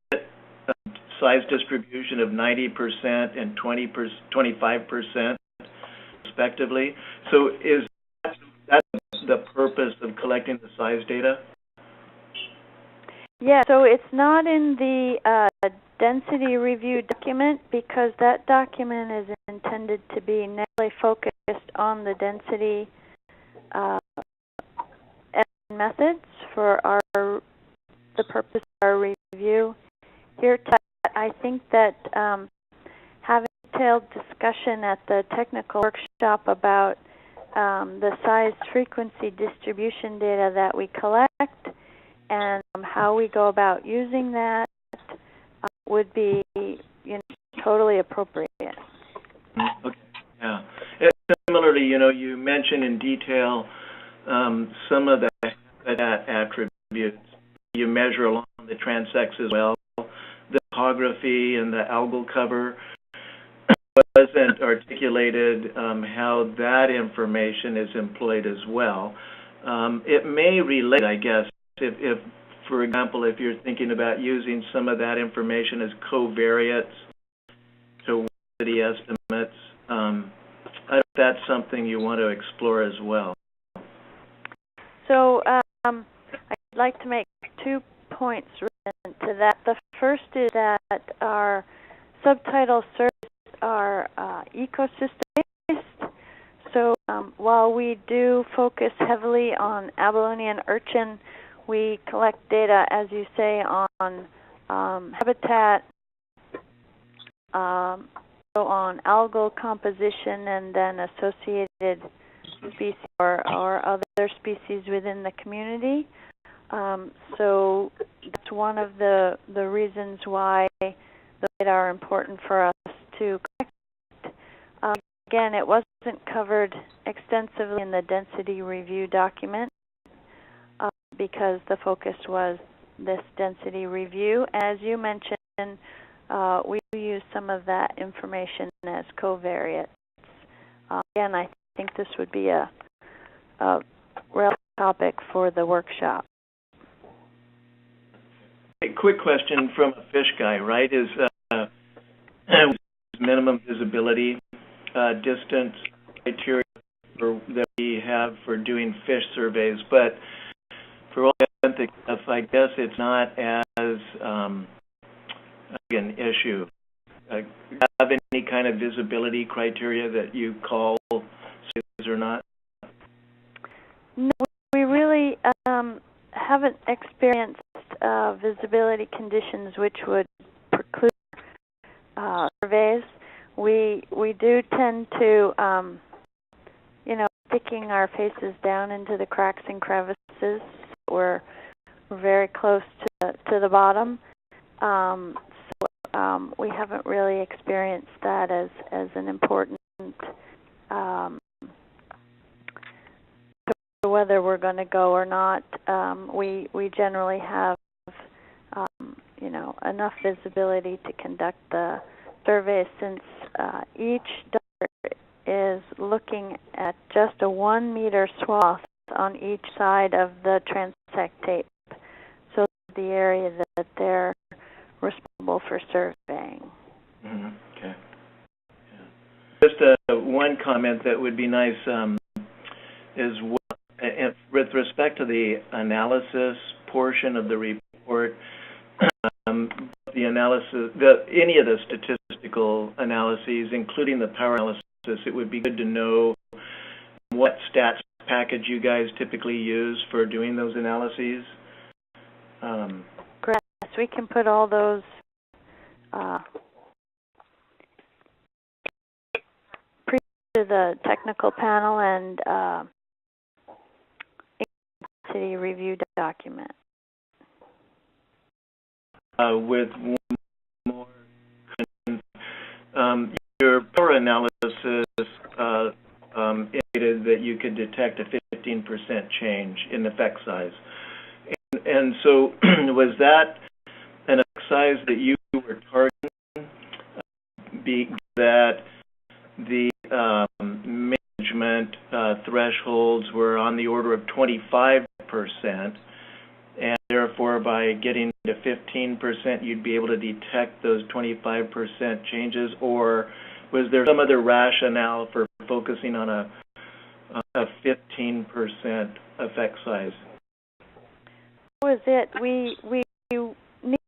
size distribution of 90% and 25% respectively. So is that the purpose of collecting the size data? Yeah, so it's not in the density review document because that document is intended to be narrowly focused on the density methods for the purpose of our review. Here, I think that having a detailed discussion at the technical workshop about the size frequency distribution data that we collect and how we go about using that would be, totally appropriate. Okay. Yeah. Similarly, you mentioned in detail some of the attributes you measure along the transects as well. The topography and the algal cover wasn't articulated how that information is employed as well. It may relate, I guess, if, for example, if you're thinking about using some of that information as covariates to density estimates. I don't know if that's something you want to explore as well. So I'd like to make 2 points relevant to that. The first is that our subtitle surveys are ecosystem-based, So while we do focus heavily on abalone and urchin, we collect data, as you say, on habitat, on algal composition, and then associated species or other species within the community. So that's one of the reasons why the data are important for us to collect. Again, it wasn't covered extensively in the density review document because the focus was this density review. As you mentioned, we use some of that information as covariates. Again, I think this would be a relevant topic for the workshop. A quick question from a fish guy, right? Is minimum visibility distance criteria that we have for doing fish surveys, but for all authentic stuff, I guess it's not as an issue. Do you have any kind of visibility criteria that you call safe or not? No, we really haven't experienced visibility conditions which would preclude surveys. We do tend to, sticking our faces down into the cracks and crevices. We're very close to the bottom, so we haven't really experienced that as an important whether we're going to go or not. We generally have enough visibility to conduct the survey, since each diver is looking at just a 1 meter swath on each side of the transect tape. So the area that they're responsible for surveying. Mm-hmm. Okay. Yeah. Just one comment that would be nice is with respect to the analysis portion of the report, the analysis, any of the statistical analyses, including the power analysis, it would be good to know what stats package you guys typically use for doing those analyses. Correct. We can put all those to the technical panel and city review document. With one more, your power analysis indicated that you could detect a 15% change in effect size. And so was that an effect size that you were targeting, that the management thresholds were on the order of 25%, and therefore by getting to 15% you'd be able to detect those 25% changes, or was there some other rationale for focusing on a 15% effect size? That was it. We needed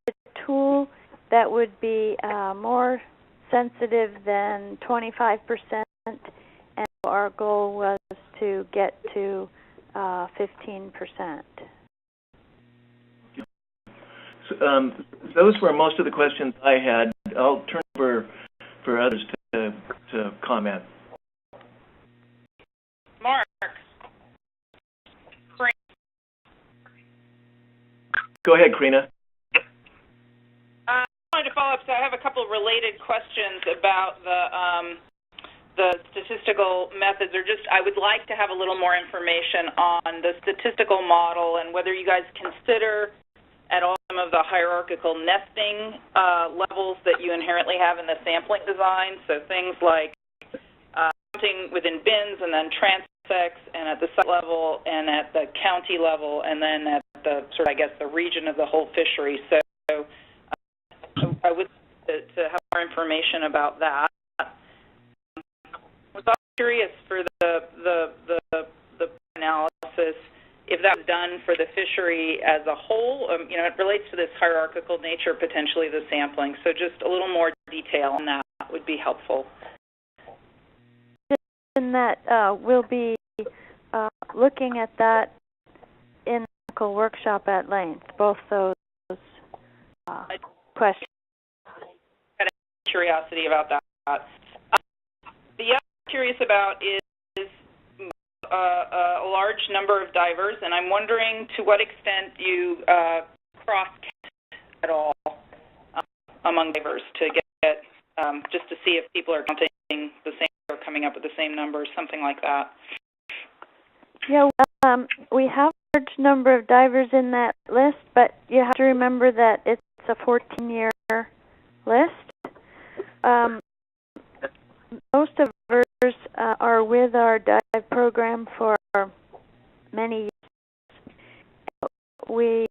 a tool that would be more sensitive than 25%, and our goal was to get to 15%. So, those were most of the questions I had. I'll turn over for others to comment. Mark. Go ahead, Karina. I wanted to follow up, so I have a couple of related questions about the statistical methods, or just I would like to have a little more information on the statistical model and whether you guys consider at all some of the hierarchical nesting levels that you inherently have in the sampling design. So things like counting within bins and then transects, and at the site level and at the county level, and then at the sort of, I guess, the region of the whole fishery. So I would like to have more information about that. I was also curious for the analysis, if that was done for the fishery as a whole. It relates to this hierarchical nature, potentially, of the sampling. So just a little more detail on that would be helpful. The in that we'll be looking at that in the medical workshop at length, both those questions. Got a curiosity about that. The other I'm curious about is a large number of divers, and I'm wondering to what extent you cross-count at all among divers to get just to see if people are counting the same or coming up with the same numbers, something like that. Yeah, we have a large number of divers in that list, but you have to remember that it's a 14-year list. Most of divers are with our dive program for many years. We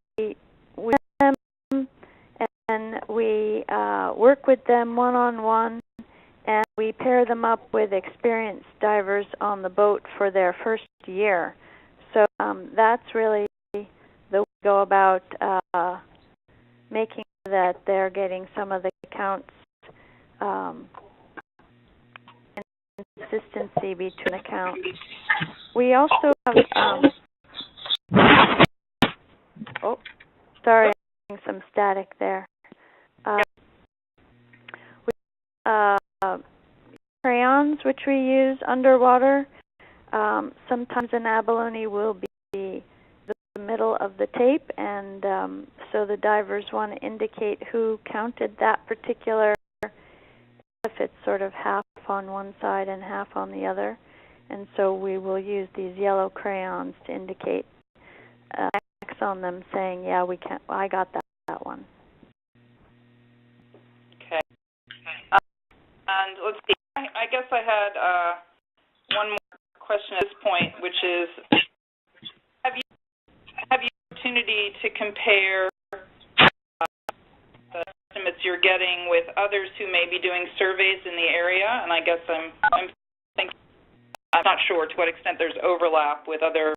have them and we work with them one-on-one, and we pair them up with experienced divers on the boat for their first year. So that's really the way we go about making sure that they're getting some of the counts and consistency between accounts. We also have oh, sorry, I'm getting some static there. Crayons, which we use underwater. Sometimes an abalone will be the middle of the tape, and so the divers want to indicate who counted that particular, if it's sort of half on one side and half on the other. And so we will use these yellow crayons to indicate X on them, saying, yeah, I got that one. Okay. And let's see. I guess I had one more question at this point, which is, have you opportunity to compare the estimates you're getting with others who may be doing surveys in the area? And I guess I'm not sure to what extent there's overlap with other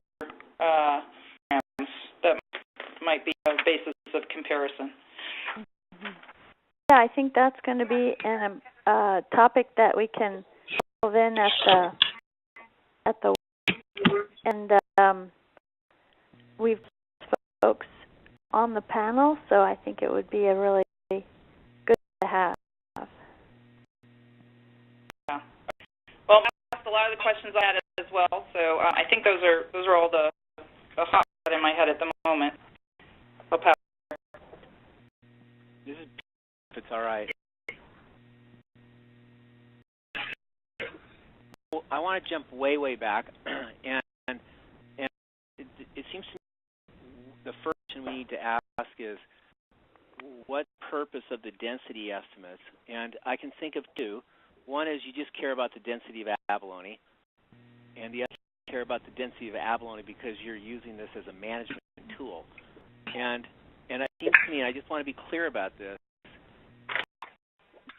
programs that might be a basis of comparison. Yeah, I think that's going to be a topic that we can delve in at the and we've folks on the panel, so I think it would be a really good to have. Yeah. Well, I asked a lot of the questions I had as well, so I think those are all the hot in my head at the moment. This is, if it's all right. Well, I want to jump way back, and it seems to me the first question we need to ask is, what purpose of the density estimates? And I can think of two. One is you just care about the density of abalone, and the other is you care about the density of abalone because you're using this as a management tool. And it seems to me, and I just want to be clear about this,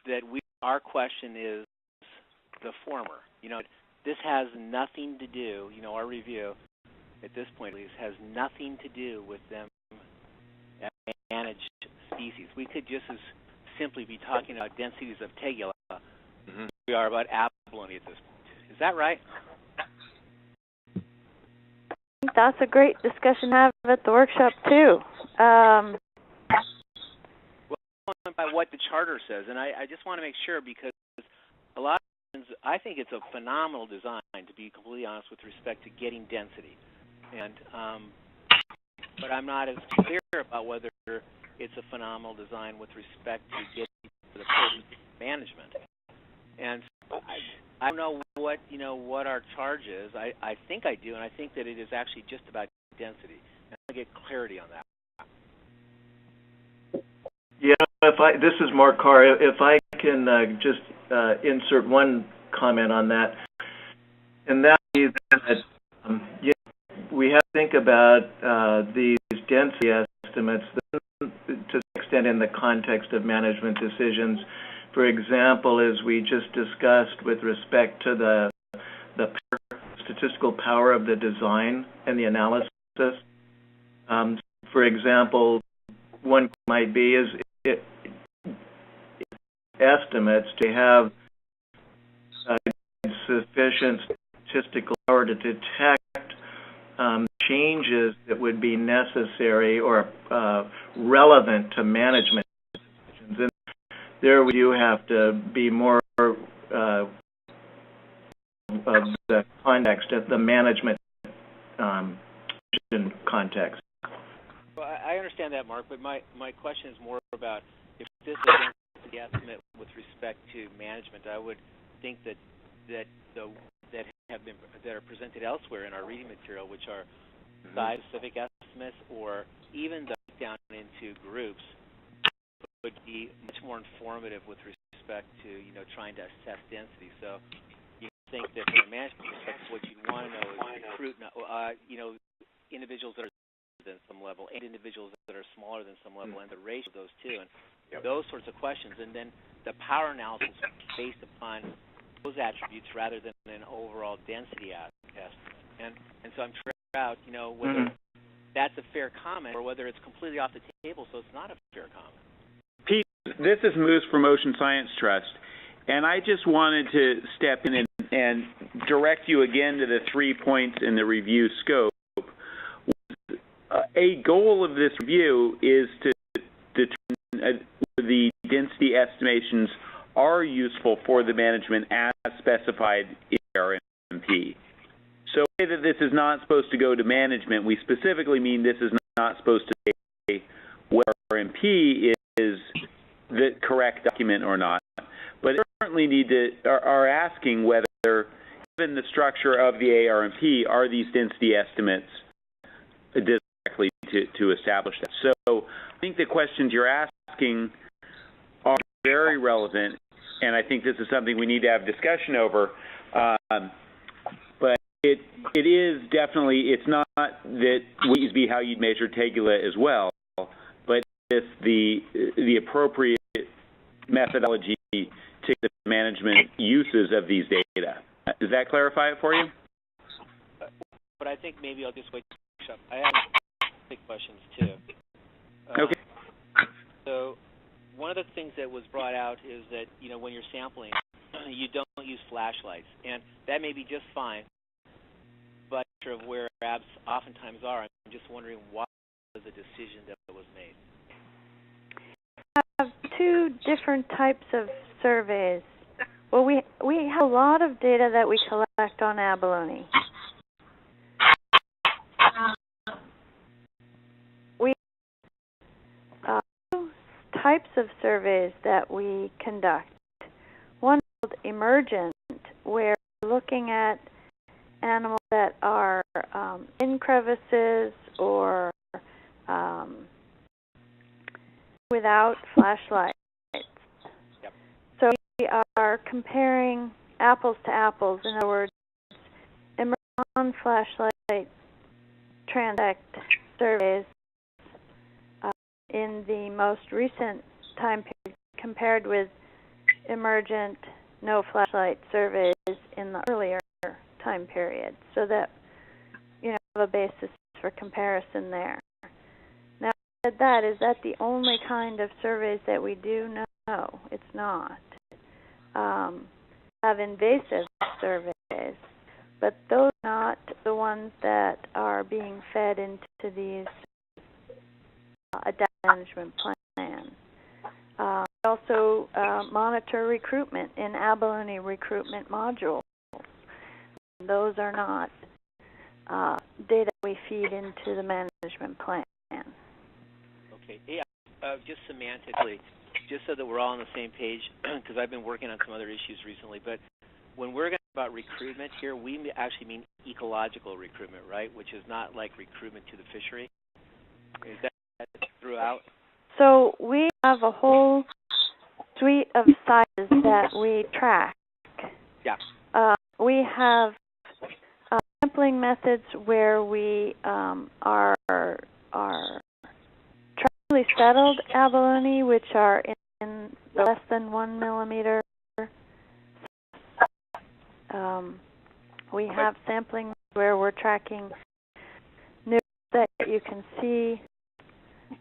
that our question is the former. You know, this has nothing to do, our review at this point at least has nothing to do with them as managed species. We could just as simply be talking about densities of tegula as we are about abalone at this point. Is that right? I think that's a great discussion to have at the workshop too. Well, by what the charter says, and I just want to make sure, because a lot of times I think it's a phenomenal design, to be completely honest, with respect to getting density. And but I'm not as clear about whether it's a phenomenal design with respect to getting to the purpose of management. And I don't know what our charge is. I think I do, and I think that it is actually just about density. And I get clarity on that. Yeah, this is Mark Carr. If I can just insert one comment on that, and that is that we have to think about these density estimates to some extent in the context of management decisions. For example, as we just discussed with respect to the statistical power of the design and the analysis. For example, one might be is estimates to have sufficient statistical power to detect changes that would be necessary or relevant to management decisions. And there we do have to be more of the context of the management context. Well, I understand that, Mark, but my question is more about if this is a density estimate with respect to management. I would think that are presented elsewhere in our reading material, which are size-specific estimates or even the down into groups, would be much more informative with respect to trying to assess density. So you think that from a management perspective, what you want to know is recruit individuals that are than some level and individuals that are smaller than some level and the ratio of those two and those sorts of questions, and then the power analysis based upon those attributes rather than an overall density estimate. And so I'm trying to figure out whether that's a fair comment or whether it's completely off the table, so it's not a fair comment. Pete, this is Moose from Ocean Science Trust, and I just wanted to step in and direct you again to the 3 points in the review scope. A goal of this review is to determine the density estimations are useful for the management as specified in RMP. So say that this is not supposed to go to management, we specifically mean this is not supposed to say whether RMP is the correct document or not. But they certainly are asking whether, given the structure of the ARMP, are these density estimates directly to establish that. So I think the questions you're asking are very relevant, and I think this is something we need to have discussion over. But it is definitely, it's not that would be how you'd measure tegula as well, but it's the appropriate methodology to the management uses of these data. Does that clarify it for you? But I think maybe I'll just wait to finish up. I have big questions too. Okay. So one of the things that was brought out is that when you're sampling, you don't use flashlights, and that may be just fine. But of where labs oftentimes are, I'm just wondering why was the decision that was made. We have two different types of surveys. Well, we have a lot of data that we collect on abalone. We have two types of surveys that we conduct. One is called emergent, where we're looking at animals that are in crevices or without flashlights. Yep. So we are comparing apples to apples. In other words, non-flashlight transect surveys in the most recent time period compared with emergent no flashlight surveys in the earlier time period, so that have a basis for comparison there. Now, that is that the only kind of surveys that we do? No, it's not. Have invasive surveys, but those are not the ones that are being fed into these adaptive management plans. We also monitor recruitment in abalone recruitment modules. Those are not data we feed into the management plan. Okay. Yeah. Just semantically, just so that we're all on the same page, because I've been working on some other issues recently, but when we're talking about recruitment here, we actually mean ecological recruitment, right? Which is not like recruitment to the fishery. Is that throughout? So we have a whole suite of sizes that we track. Yeah. We have sampling methods where we are tribally settled abalone, which are in the less than 1 millimeter. We have sampling where we're tracking nibbles that you can see.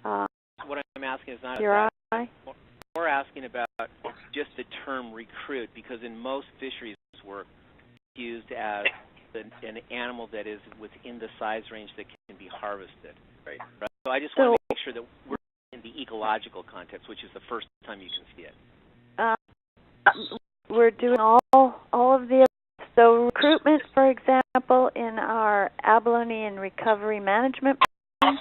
What I'm asking is not your about, eye. We're asking about just the term recruit, because in most fisheries work, it's used as an animal that is within the size range that can be harvested. Right. So I just want to make sure that we're in the ecological context, which is the first time you can see it. We're doing all of the. So recruitment, for example, in our abalone and recovery management plan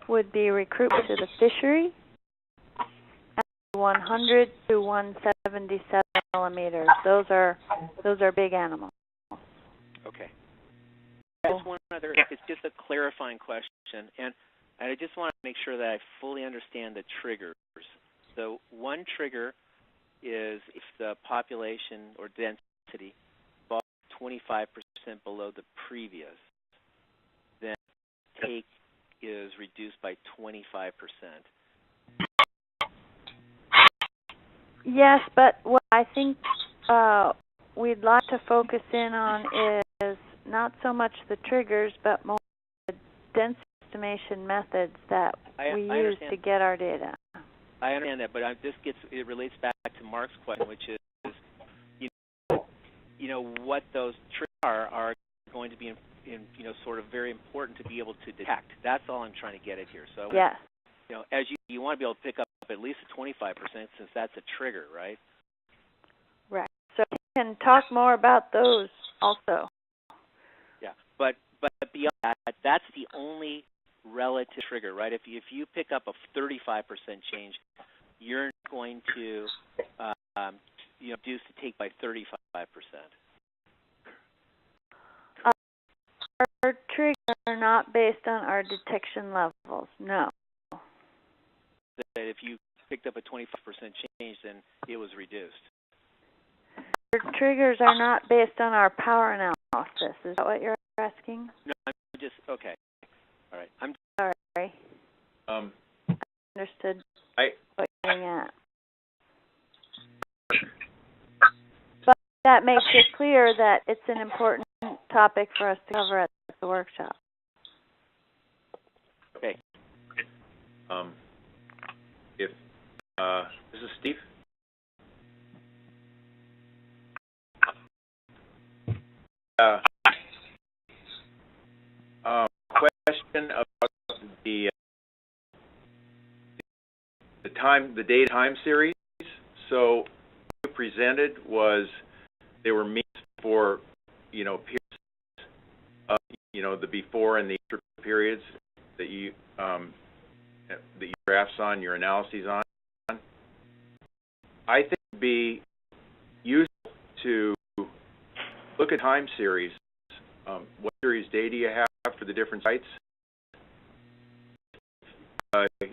would be recruitment to the fishery, 100 to 177 millimeters. Those are big animals. Okay. Just one other. It's just a clarifying question, and I just want to make sure that I fully understand the triggers. So one trigger is if the population or density falls 25% below the previous, then take is reduced by 25%. Yes, but what I think we'd like to focus in on is not so much the triggers, but more the density estimation methods that we use to get our data. I understand that, but it relates back to Mark's question, which is, what those triggers are going to be sort of very important to be able to detect. That's all I'm trying to get at here. So, yes. As you want to be able to pick up at least a 25% since that's a trigger, right? Right. So we can talk more about those also. Yeah, but beyond that, that's the only relative trigger, right? If you pick up a 35% change, you're going to reduce the take by 35%. Our triggers are not based on our detection levels. No. That if you picked up a 25% change, then it was reduced. Our triggers are not based on our power analysis. Is that what you're asking? No, I'm just okay. All right. I'm sorry. Understood what you're getting at. But that makes it clear that it's an important topic for us to cover at the workshop. Okay. If this is Steve. Question about the data time series. So what you presented was they were means for periods of the before and the after periods that you graphs on your analyses on. I think it would be useful to look at time series. What series data you have for the different sites.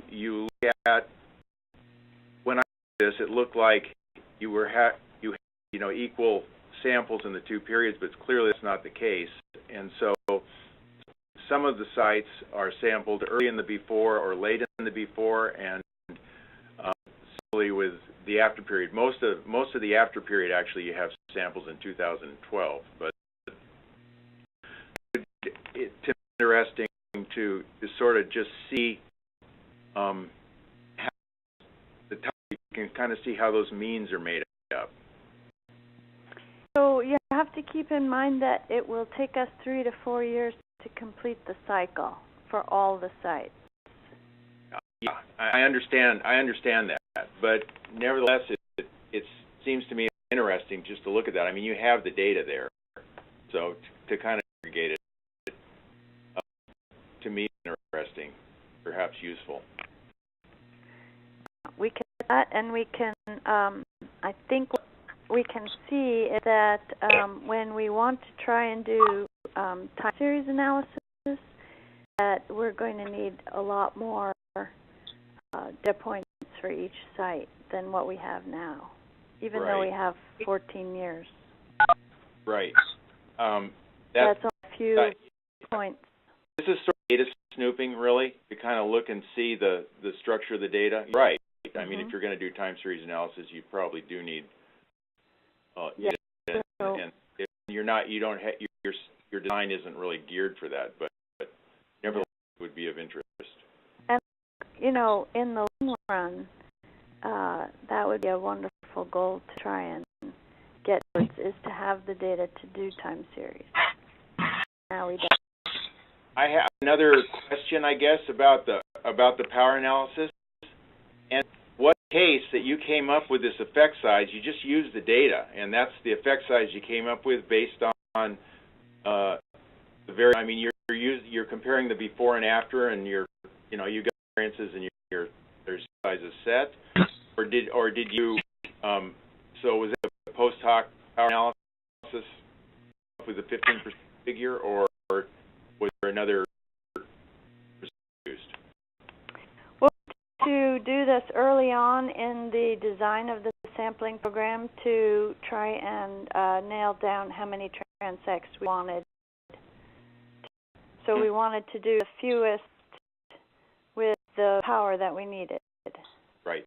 You look at, when I did this, it looked like you had equal samples in the two periods, but clearly that's not the case. And so some of the sites are sampled early in the before or late in the before, and similarly with the after period. Most of the after period actually you have samples in 2012, but it's interesting to sort of just see how the time, you can kind of see how those means are made up. So you have to keep in mind that it will take us 3 to 4 years to complete the cycle for all the sites. Yeah, I understand that, but nevertheless, it seems to me interesting just to look at that. I mean, you have the data there, so to kind of aggregate it, to me, interesting, perhaps useful. We can do that, and we can, I think what we can see is that when we want to try and do time series analysis, that we're going to need a lot more data points for each site than what we have now, even though we have 14 years. Right. That's a few points. This is sort of data snooping, really, to kind of look and see the structure of the data. Right. I mean, if you're going to do time series analysis, you probably do need data, and if you're not, your design isn't really geared for that, but nevertheless, it would be of interest. And in the long run, that would be a wonderful goal to try and get towards, is to have the data to do time series. now we don't. I have another question, I guess, about the power analysis. And what case that you came up with this effect size? You just used the data, and that's the effect size you came up with based on the very. I mean, you're comparing the before and after, and you got variances and your sizes set, or did you? So was it a post hoc power analysis with a 15% figure, or was there another used? Well, to do this early on in the design of the sampling program to try and nail down how many transects we wanted. So we wanted to do the fewest with the power that we needed. Right.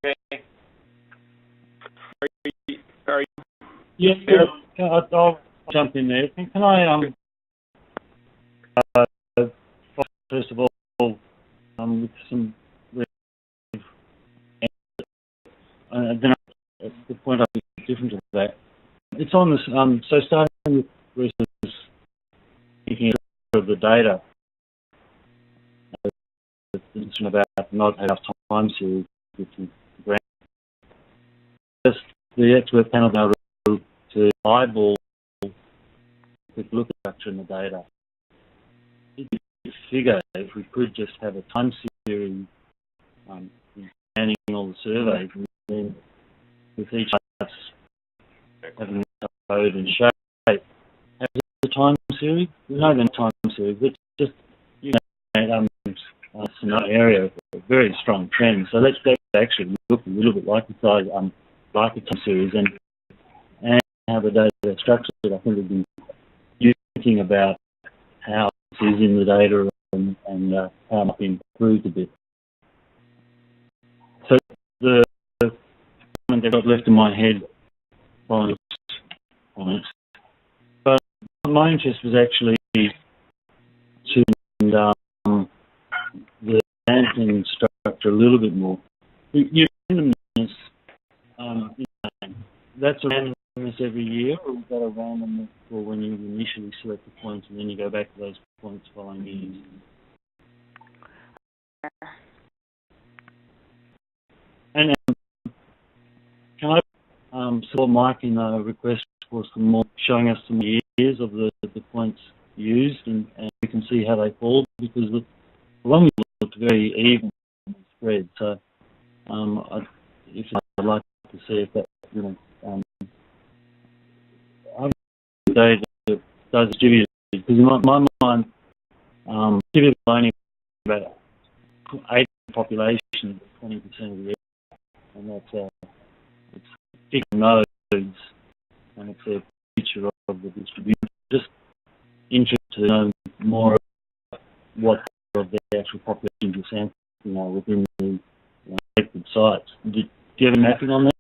Okay. Are you Yes, I'll jump in there. Can I, first of all, with some, then the point I think is different to that. It's on this, so starting with Bruce's thinking of the data, it's about not enough time series, which is great. Just the expert panel now to eyeball the look at structure in the data. You figure if we could just have a time series scanning all the surveys, and then with each class having a code and shape, have the time series. We know the time series, but just in that area, a very strong trend. So let's actually look a little bit like the time series and how the data is structured. I think we've been thinking about how it is in the data and how it might be improved a bit. So the comment that got left in my head on it, but my interest was actually to the sampling structure a little bit more. Your randomness, that's a randomness every year, or is that a randomness for when you initially select the points and then you go back to those points following years? And can I support Mike in a request for some more, showing us some years of the points used, and we can see how they fall, because the one looked very even spread. So I'd like to see if that, data does distribute, because in my mind, distributed only about 80% of the population, 20% of the area, and that's it's big nodes, and it's a feature of the distribution. Just interested to know more about what of the actual population you're sampling, within the affected sites. Do you have a mapping on that?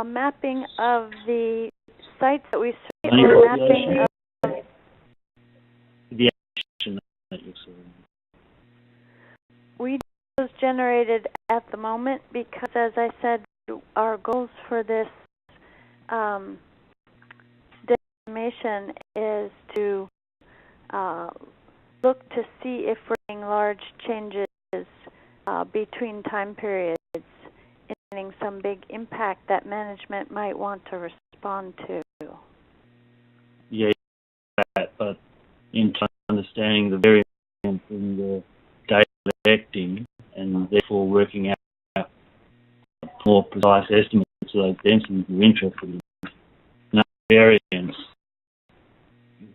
Mapping of the sites that we survey, or mapping of the action that you're surveying? We those generated at the moment, because, as I said, our goals for this estimation is to look to see if we're seeing large changes between time periods, indicating some big impact that management might want to respond to. Yeah, but in understanding the variance in the data collecting and therefore working out more precise estimates of those densities you're interested in. No variance.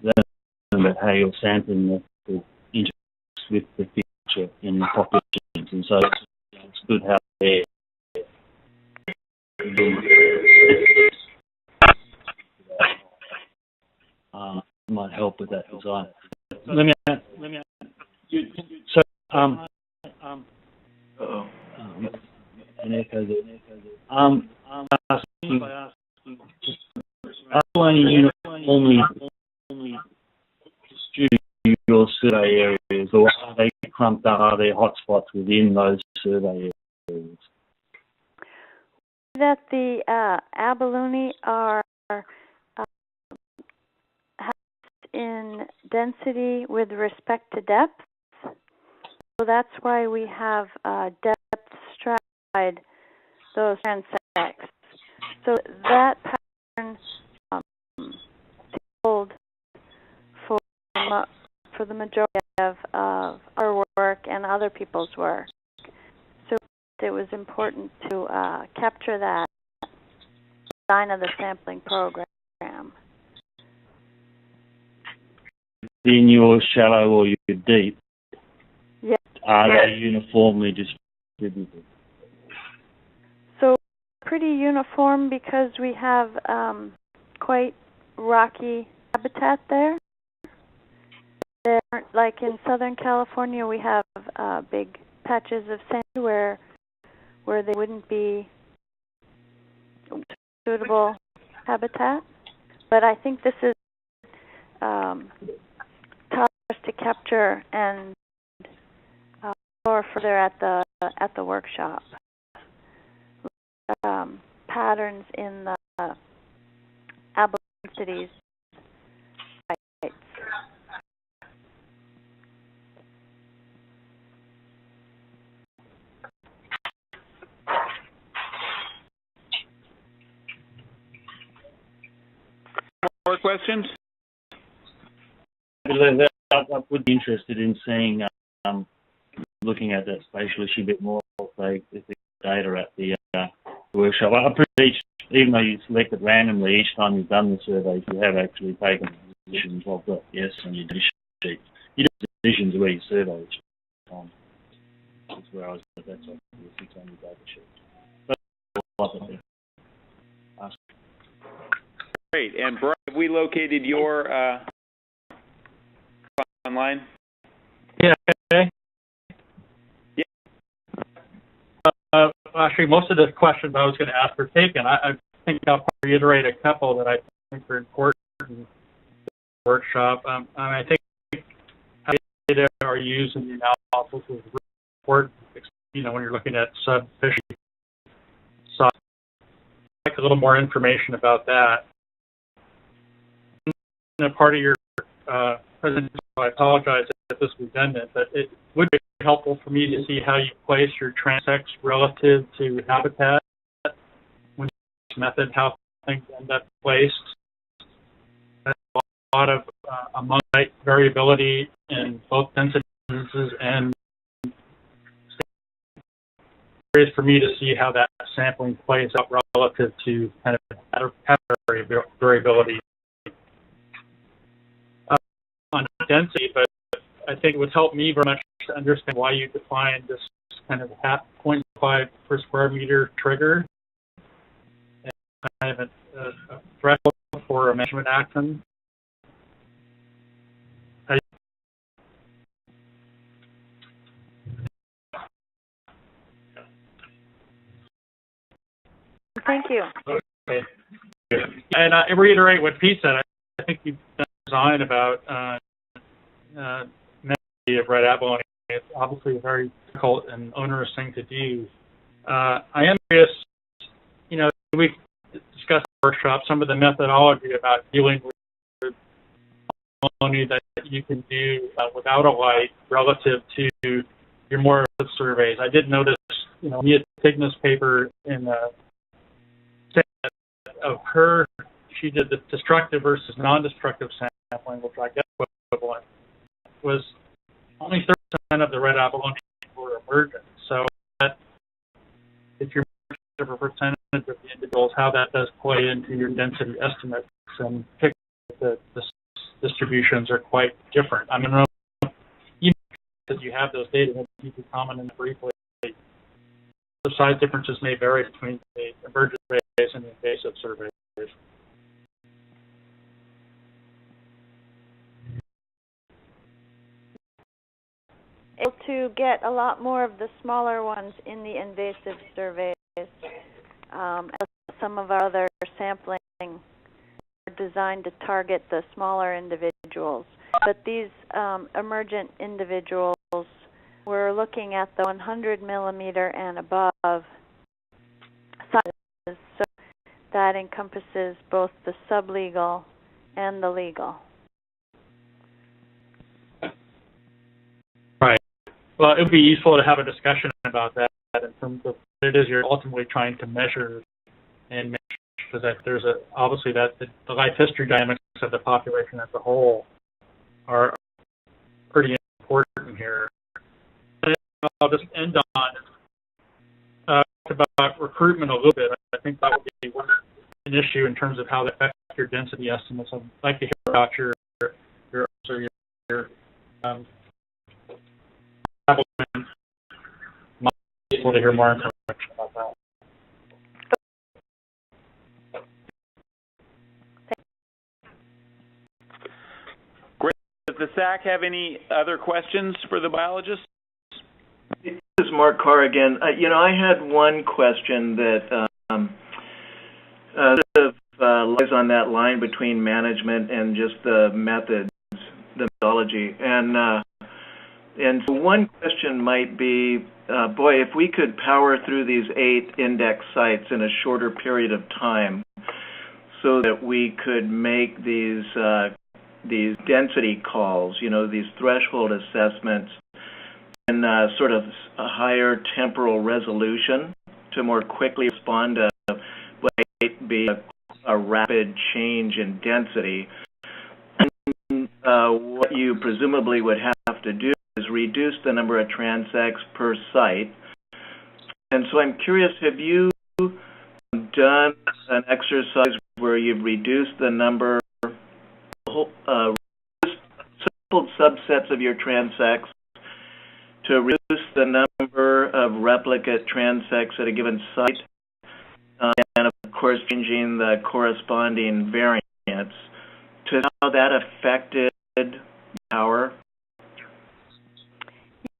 That's about how you're sampling the interest with the feature in the populations, and so it's good how they're might help with that design. Let me so an echo there. Abalone uniformly distribute your survey areas, or are they clumped up? Are there hotspots within those survey areas? that the abalone are in density with respect to depth. So that's why we have depth stratified those transects. So that pattern hold for the majority of our work and other people's work. So it was important to capture that design of the sampling program. In your shallow or your deep, yes. Are they uniformly distributed? So pretty uniform because we have quite rocky habitat there. Like in Southern California, we have big patches of sand where they wouldn't be suitable habitat. But I think this is taught us to capture and explore further at the workshop. Patterns in the Abalone cities. More questions? I would be interested in seeing, looking at that spatial issue a bit more, say, with the data at the workshop. I'm pretty, even though you selected randomly, each time you've done the surveys, you have actually taken positions of the yes on your data sheet. You do positions where you survey each time. That's where I was at, that's on your 6 on your data sheet. But Great. And Brian, have we located your online? Yeah. Okay. Yeah. Actually, most of the questions I was going to ask are taken. I think I'll reiterate a couple that I think are important in the workshop. I think how data are used in the analysis is really important. When you're looking at sub-fish size, I'd like a little more information about that. Part of your presentation, I apologize if this is redundant, but it would be helpful for me to see how you place your transects relative to habitat. When you use method, how things end up placed. There's a lot of among variability in both densities and areas for me to see how that sampling plays out relative to kind of variability. On density, but I think it would help me very much to understand why you defined this kind of 0.5 per square meter trigger and kind of a threshold for a measurement action. Thank you. Okay. And I reiterate what Pete said. I think you've done a design about of red abalone. It's obviously a very difficult and onerous thing to do. I am curious, we've discussed in the workshop some of the methodology about dealing with abalone that you can do without a light relative to your more surveys. I did notice, Mia Tigna's paper in of her, she did the destructive versus non-destructive sampling, which I guess was equivalent, was only 30% of the red abalone were emergent. So that, if you're a percentage of the individuals, how that does play into your density estimates and pick the distributions are quite different. I don't know if you have those data, maybe you could comment on it briefly. The size differences may vary between the emergent surveys and the invasive surveys. Able to get a lot more of the smaller ones in the invasive surveys. Some of our other sampling are designed to target the smaller individuals. But these emergent individuals, we're looking at the 100 millimeter and above size So that encompasses both the sublegal and the legal. Right. Well, it would be useful to have a discussion about that in terms of what it is you're ultimately trying to measure and make sure that there's obviously that the life history dynamics of the population as a whole are pretty important here. And I'll just end on about recruitment a little bit. I think that would be an issue in terms of how that affects your density estimates. I'd like to hear about your to hear more information about that. Great. Does the SAC have any other questions for the biologists? This is Mark Carr again. I had one question that lies on that line between management and just the methods, the methodology. And so one question might be, boy, if we could power through these 8 index sites in a shorter period of time so that we could make these density calls, these threshold assessments in sort of a higher temporal resolution to more quickly respond to what might be a rapid change in density. And, what you presumably would have to do is reduce the number of transects per site. And so I'm curious, have you done an exercise where you've reduced the number, simple subsets of your transects to reduce the number of replicate transects at a given site, and of course changing the corresponding variants, to how that affected power?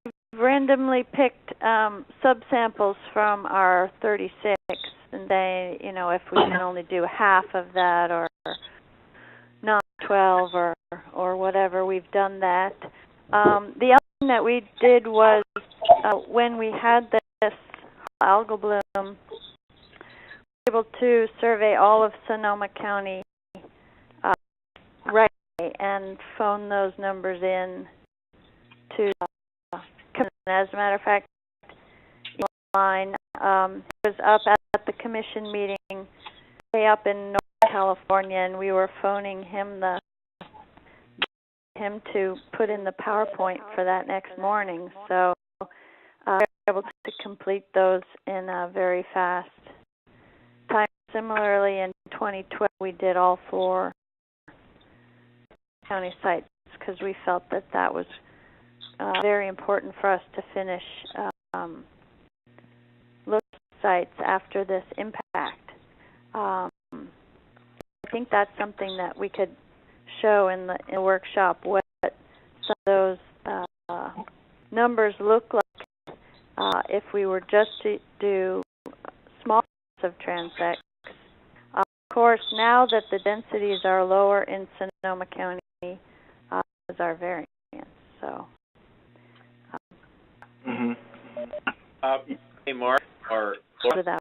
You've randomly picked subsamples from our 36, and they, if we can only do half of that or not 12 or whatever, we've done that. The other thing that we did was when we had this algal bloom, we were able to survey all of Sonoma County right away and phone those numbers in to as a matter of fact, line was up at the commission meeting way up in Northern California, and we were phoning him to put in the PowerPoint for that next morning. So we were able to complete those in a very fast time. Similarly, in 2012, we did all 4 county sites because we felt that was very important for us to finish look sites after this impact. I think that's something that we could show in the workshop, what some of those numbers look like if we were just to do small amounts of transects. Of course, now that the densities are lower in Sonoma County, is our variance. So. Hey, Mark, or Laura,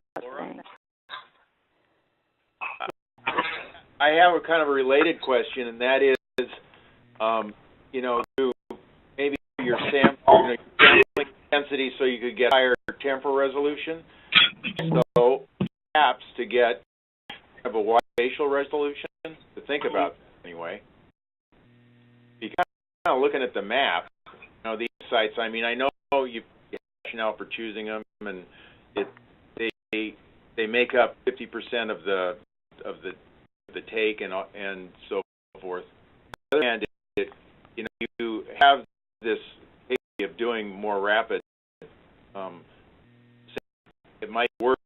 I have a kind of a related question, and that is, to maybe your sampling density so you could get higher temporal resolution. So perhaps to get a wide spatial resolution, to think about anyway. Because kind of looking at the map, these sites. I mean, I know you rationale for choosing them, and they make up 50% of the take and so forth. On the other hand, you have this idea of doing more rapid. It might be worth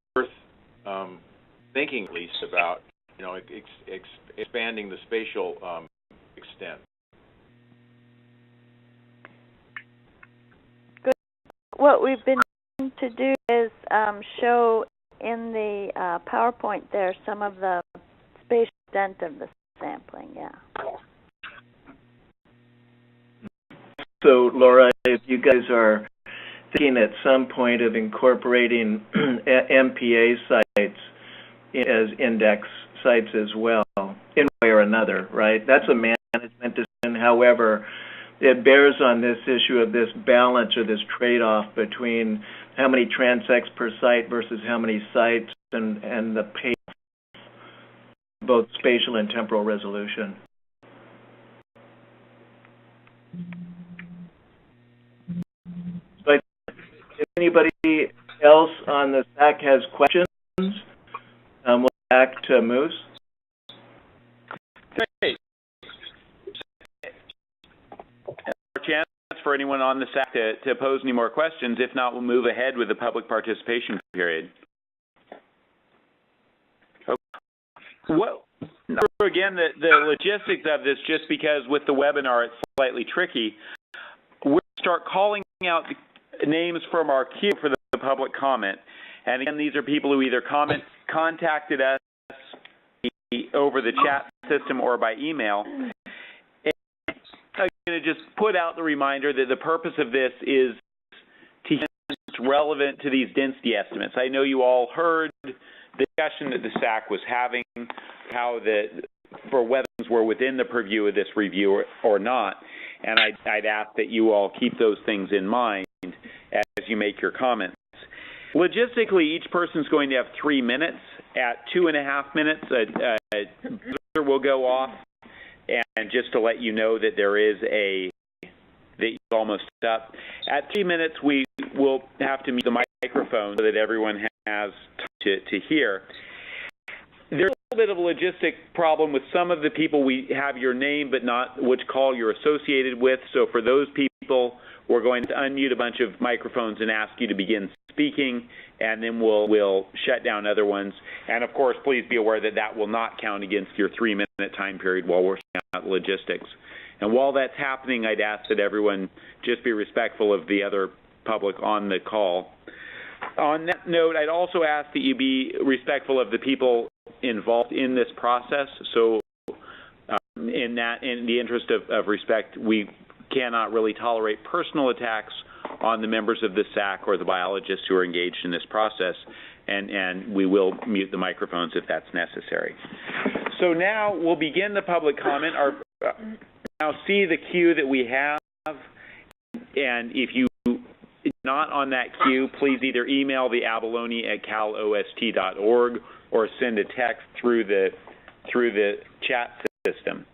thinking at least about expanding the spatial extent. What we've been to do is show in the PowerPoint there some of the spatial extent of the sampling, yeah. So, Laura, if you guys are thinking at some point of incorporating MPA sites as index sites as well, in one way or another, right? That's a management decision. However, it bears on this issue of this balance or this trade-off between how many transects per site versus how many sites and the pace, both spatial and temporal resolution. So if anybody else on the SAC has questions, we'll back to Moose. Great. Chance for anyone on the SAC to pose any more questions. If not, we'll move ahead with the public participation period. Okay. Well, again, the logistics of this, just because with the webinar it's slightly tricky, we'll start calling out the names from our queue for the public comment. And again, these are people who either contacted us over the chat system or by email. I'm going to just put out the reminder that the purpose of this is to keep it relevant to these density estimates. I know you all heard the discussion that the SAC was having, how for whether things were within the purview of this review or not, and I'd ask that you all keep those things in mind as you make your comments. Logistically, each person's going to have 3 minutes. At 2.5 minutes, a buzzer will go off. And just to let you know that that it's almost up. At 3 minutes, we will have to mute the microphone so that everyone has to hear. There's a little bit of a logistic problem with some of the people. We have your name, but not which call you're associated with. So for those people, we're going to unmute a bunch of microphones and ask you to begin speaking, and then we'll shut down other ones. And of course, please be aware that that will not count against your 3-minute time period while we're working out logistics. And while that's happening, I'd ask that everyone just be respectful of the other public on the call. On that note, I'd also ask that you be respectful of the people involved in this process. So in the interest of respect, we cannot really tolerate personal attacks on the members of the SAC or the biologists who are engaged in this process, and we will mute the microphones if that's necessary. So now we'll begin the public comment. Now see the queue that we have, and if you are not on that queue, please either email the Abalone at calost.org or send a text through the chat system.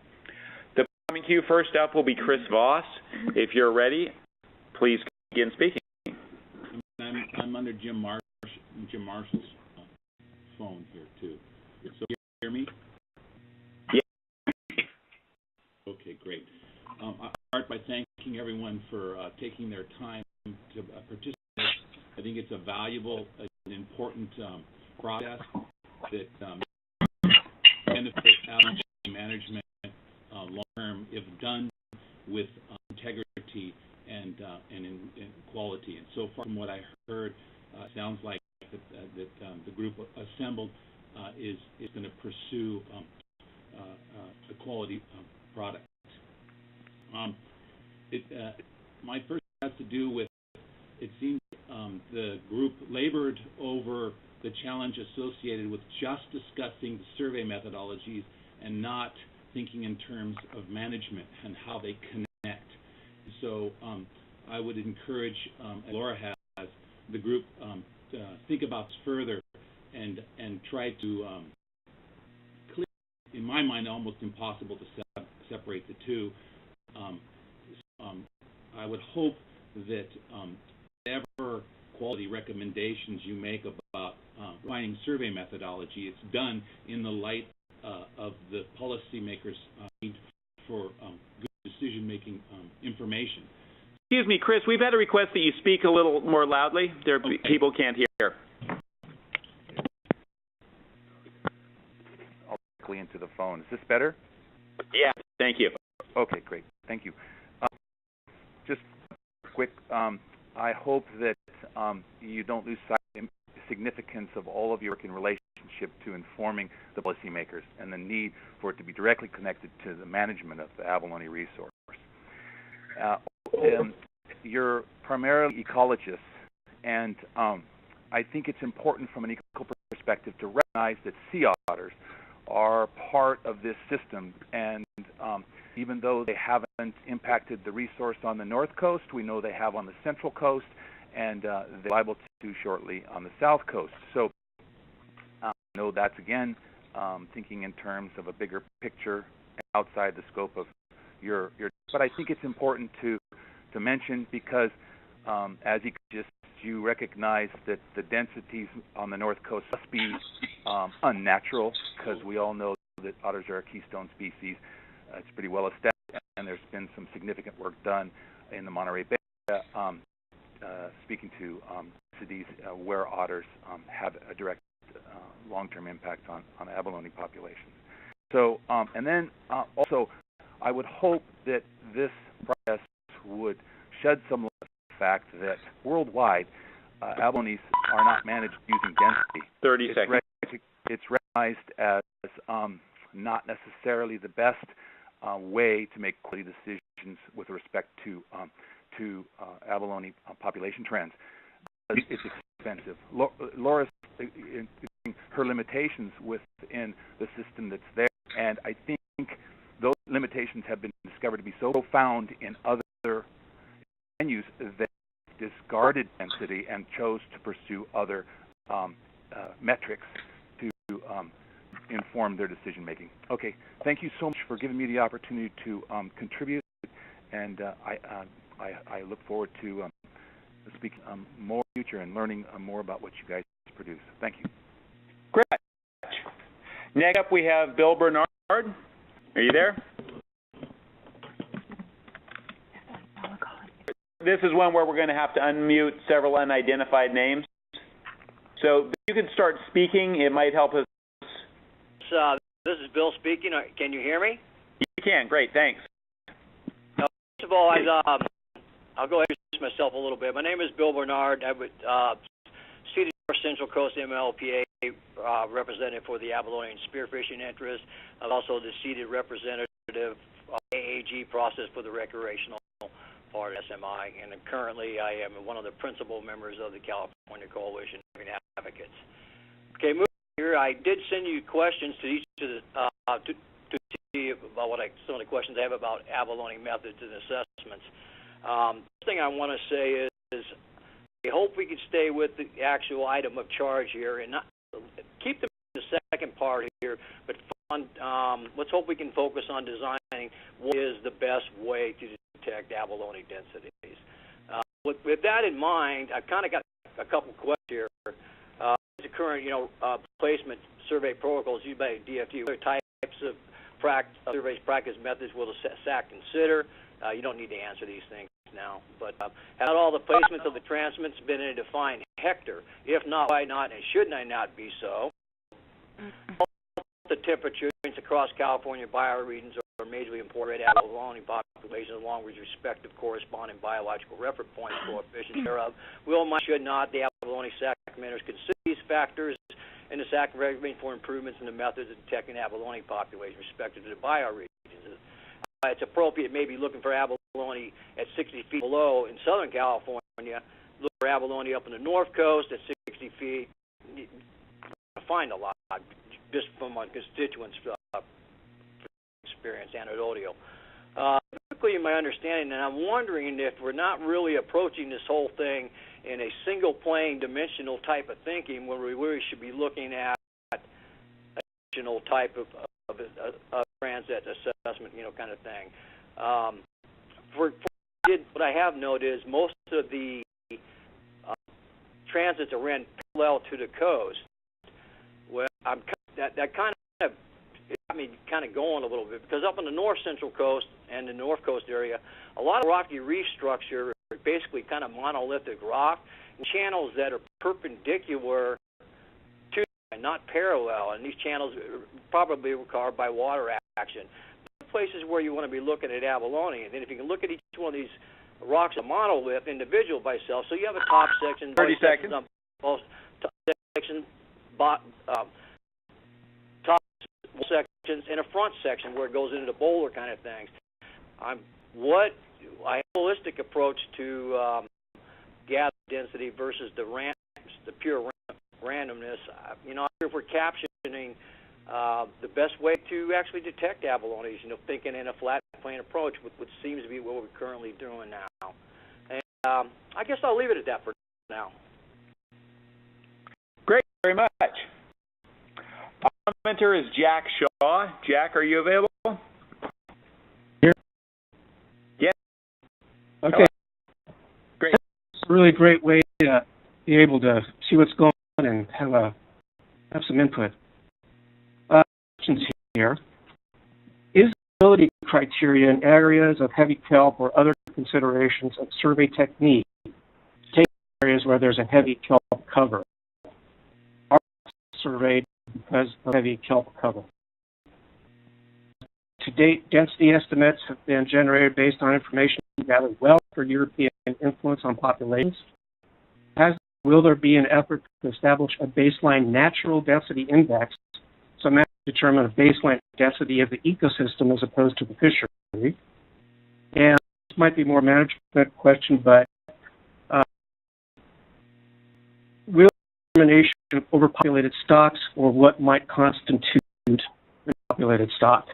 The comment queue first up will be Chris Voss. If you're ready, please begin speaking. I'm under Jim Marshall's phone here too. So you hear me? Yeah. Okay, great. I'll start by thanking everyone for taking their time to participate. I think it's a valuable and important process that benefits Abalone management long term if done with integrity and in quality. And so far, from what I heard, sounds like that the group assembled is going to pursue a quality product. My first has to do with, it seems the group labored over the challenge associated with just discussing the survey methodologies and not thinking in terms of management and how they connect. So I would encourage, as Laura has, the group to think about this further and try to clear, in my mind, almost impossible to separate the two. I would hope that whatever quality recommendations you make about refining survey methodology, it's done in the light of the policymakers' need for good decision-making information. Excuse me, Chris, we've had a request that you speak a little more loudly. Okay. People can't hear. I'll directly into the phone. Is this better? Yeah, thank you. Okay, great. Thank you. Just quick, I hope that you don't lose sight of the significance of all of your work in relationship to informing the policymakers and the need for it to be directly connected to the management of the Abalone resource. You're primarily ecologists, and I think it's important from an eco perspective to recognize that sea otters are part of this system, and even though they haven't impacted the resource on the north coast, we know they have on the central coast, and they're liable to do shortly on the south coast. So I know that's, again, thinking in terms of a bigger picture outside the scope of your but I think it's important to mention because as you recognize that the densities on the north coast must be unnatural, because we all know that otters are a keystone species. It's pretty well established, and there's been some significant work done in the Monterey Bay speaking to cities where otters have a direct long-term impact on abalone populations. So, and then also, I would hope that this process would shed some light on the fact that worldwide, abalones are not managed using density. 30 seconds. It's recognized as not necessarily the best way to make quality decisions with respect to abalone population trends. It's expensive. Laura's her limitations within the system that's there, and I think those limitations have been discovered to be so profound in other venues that discarded density and chose to pursue other metrics to inform their decision making. Okay, thank you so much for giving me the opportunity to contribute, and I look forward to speaking more in the future and learning more about what you guys produce. Thank you. Great. Next up, we have Bill Bernard. Are you there? This is one where we're going to have to unmute several unidentified names. So if you could start speaking, it might help us. This is Bill speaking. Can you hear me? You can. Great. Thanks. First of all, I'll go ahead and introduce myself a little bit. My name is Bill Bernard. I'm seated North Central Coast MLPA representative for the abalone and spearfishing interest. I'm also the seated representative of AAG process for the recreational part of SMI, and currently I am one of the principal members of the California Coalition of Advocates. Okay, moving here, I did send you questions to each of the to see about some of the questions I have about abalone methods and assessments. First thing I want to say is I hope we can stay with the actual item of charge here and not keep the second part here, but let's hope we can focus on designing what is the best way to detect abalone densities. With that in mind, I've kind of got a couple questions here. The current, placement survey protocols used by DFT, what types of surveys, practice methods will the SAC consider? You don't need to answer these things now, but have all the placements of the transmitters been in a defined hectare? If not, why not, and should they not be so? The temperatures across California bioregions are majorly important red abalone populations along with respective corresponding biological reference points coefficients thereof. Will, might, should not the abalone SAC commenters consider these factors in the SAC recommendation for improvements in the methods of detecting abalone population respective to the bioregions? It's appropriate maybe looking for abalone at 60 feet below in Southern California, look for abalone up in the North Coast at 60 feet. You find a lot just from my constituents' experience, anecdotal. Typically, in my understanding, and I'm wondering if we're not really approaching this whole thing in a single plane dimensional type of thinking, where we really should be looking at a dimensional type of transit assessment, kind of thing. What I have noted is most of the transits are ran parallel to the coast. Well, that kind of got me kind of going a little bit, because up on the North Central Coast and the North Coast area, a lot of rocky reef structure are basically kind of monolithic rock, and channels that are perpendicular to and not parallel, and these channels are probably required by water action. Places where you want to be looking at abalone, and then if you can look at each one of these rocks, a monolith, individual by itself, so you have a top section, 30 seconds, top section, top sections, and a front section where it goes into the boulder kind of things. I have a holistic approach to gather density versus the the pure randomness. You know, if we're captioning the best way to actually detect abalones, you know, thinking in a flat plane approach, which seems to be what we're currently doing now. And I guess I'll leave it at that for now. Great, very much. Our commenter is Jack Shaw. Jack, are you available? Here. Yes. Okay. Hello. Great. It's a really great way to be able to see what's going on and have some input. Questions here. Is the ability criteria in areas of heavy kelp or other considerations of survey technique to take areas where there's a heavy kelp cover? Are surveyed because of heavy kelp cover? To date, density estimates have been generated based on information gathered well for European influence on populations. Will there be an effort to establish a baseline natural density index so to determine a baseline density of the ecosystem as opposed to the fishery? And this might be more management question, but will determination of overpopulated stocks or what might constitute a populated stock?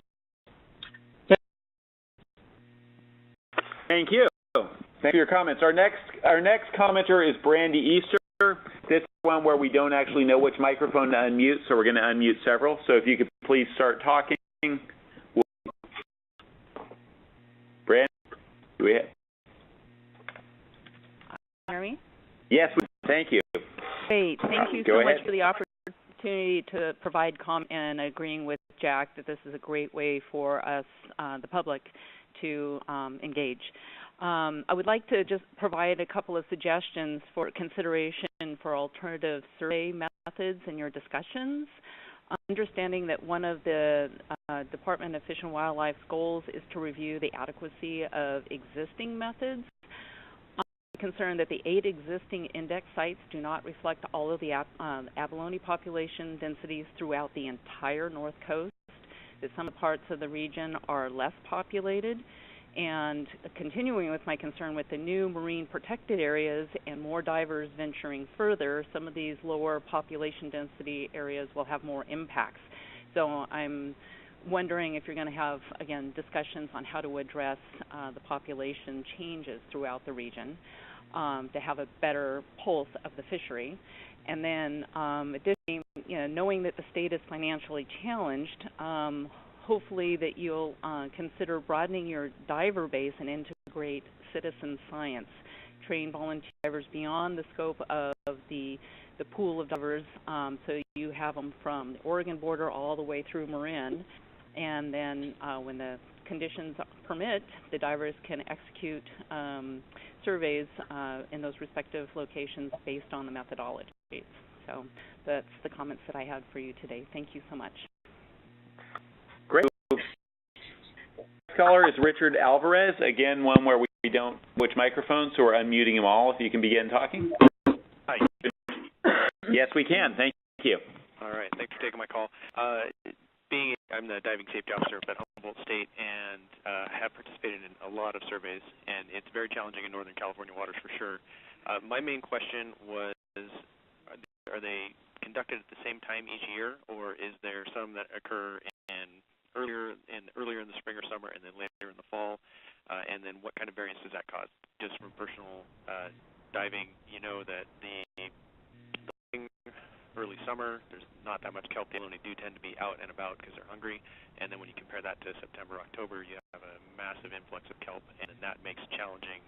Thank you. Thank you for your comments. Our next commenter is Brandy Easter. This is one where we don't actually know which microphone to unmute, so we're going to unmute several. So if you could please start talking. Brandy, do we have? Hear me? Yes, thank you. Great. Thank you so much for the opportunity to provide comment and agreeing with Jack that this is a great way for us, the public, to engage. I would like to just provide a couple of suggestions for consideration for alternative survey methods in your discussions. Understanding that one of the Department of Fish and Wildlife's goals is to review the adequacy of existing methods. I'm concerned that the 8 existing index sites do not reflect all of the abalone population densities throughout the entire North Coast, that some parts of the region are less populated. And continuing with my concern with the new marine protected areas and more divers venturing further, some of these lower population density areas will have more impacts. So I'm wondering if you're going to have, again, discussions on how to address the population changes throughout the region to have a better pulse of the fishery. And then additionally, knowing that the state is financially challenged, hopefully that you'll consider broadening your diver base and integrate citizen science. Train volunteer divers beyond the scope of the pool of divers, so you have them from the Oregon border all the way through Marin. And then when the conditions permit, the divers can execute surveys in those respective locations based on the methodologies. So that's the comments that I had for you today. Thank you so much. Great. Next caller is Richard Alvarez. Again, one where we don't switch microphones, so we're unmuting them all. If you can begin talking. Hi. Yes, we can. Thank you. All right. Thanks for taking my call. I'm the diving safety officer at Humboldt State and have participated in a lot of surveys, and it's very challenging in Northern California waters for sure. My main question was, are they conducted at the same time each year, or is there some that occur earlier in the spring or summer and then later in the fall? And then what kind of variance does that cause? Just from personal diving, you know that the early summer, there's not that much kelp. They only do tend to be out and about because they're hungry. And then when you compare that to September, October, you have a massive influx of kelp, and that makes challenging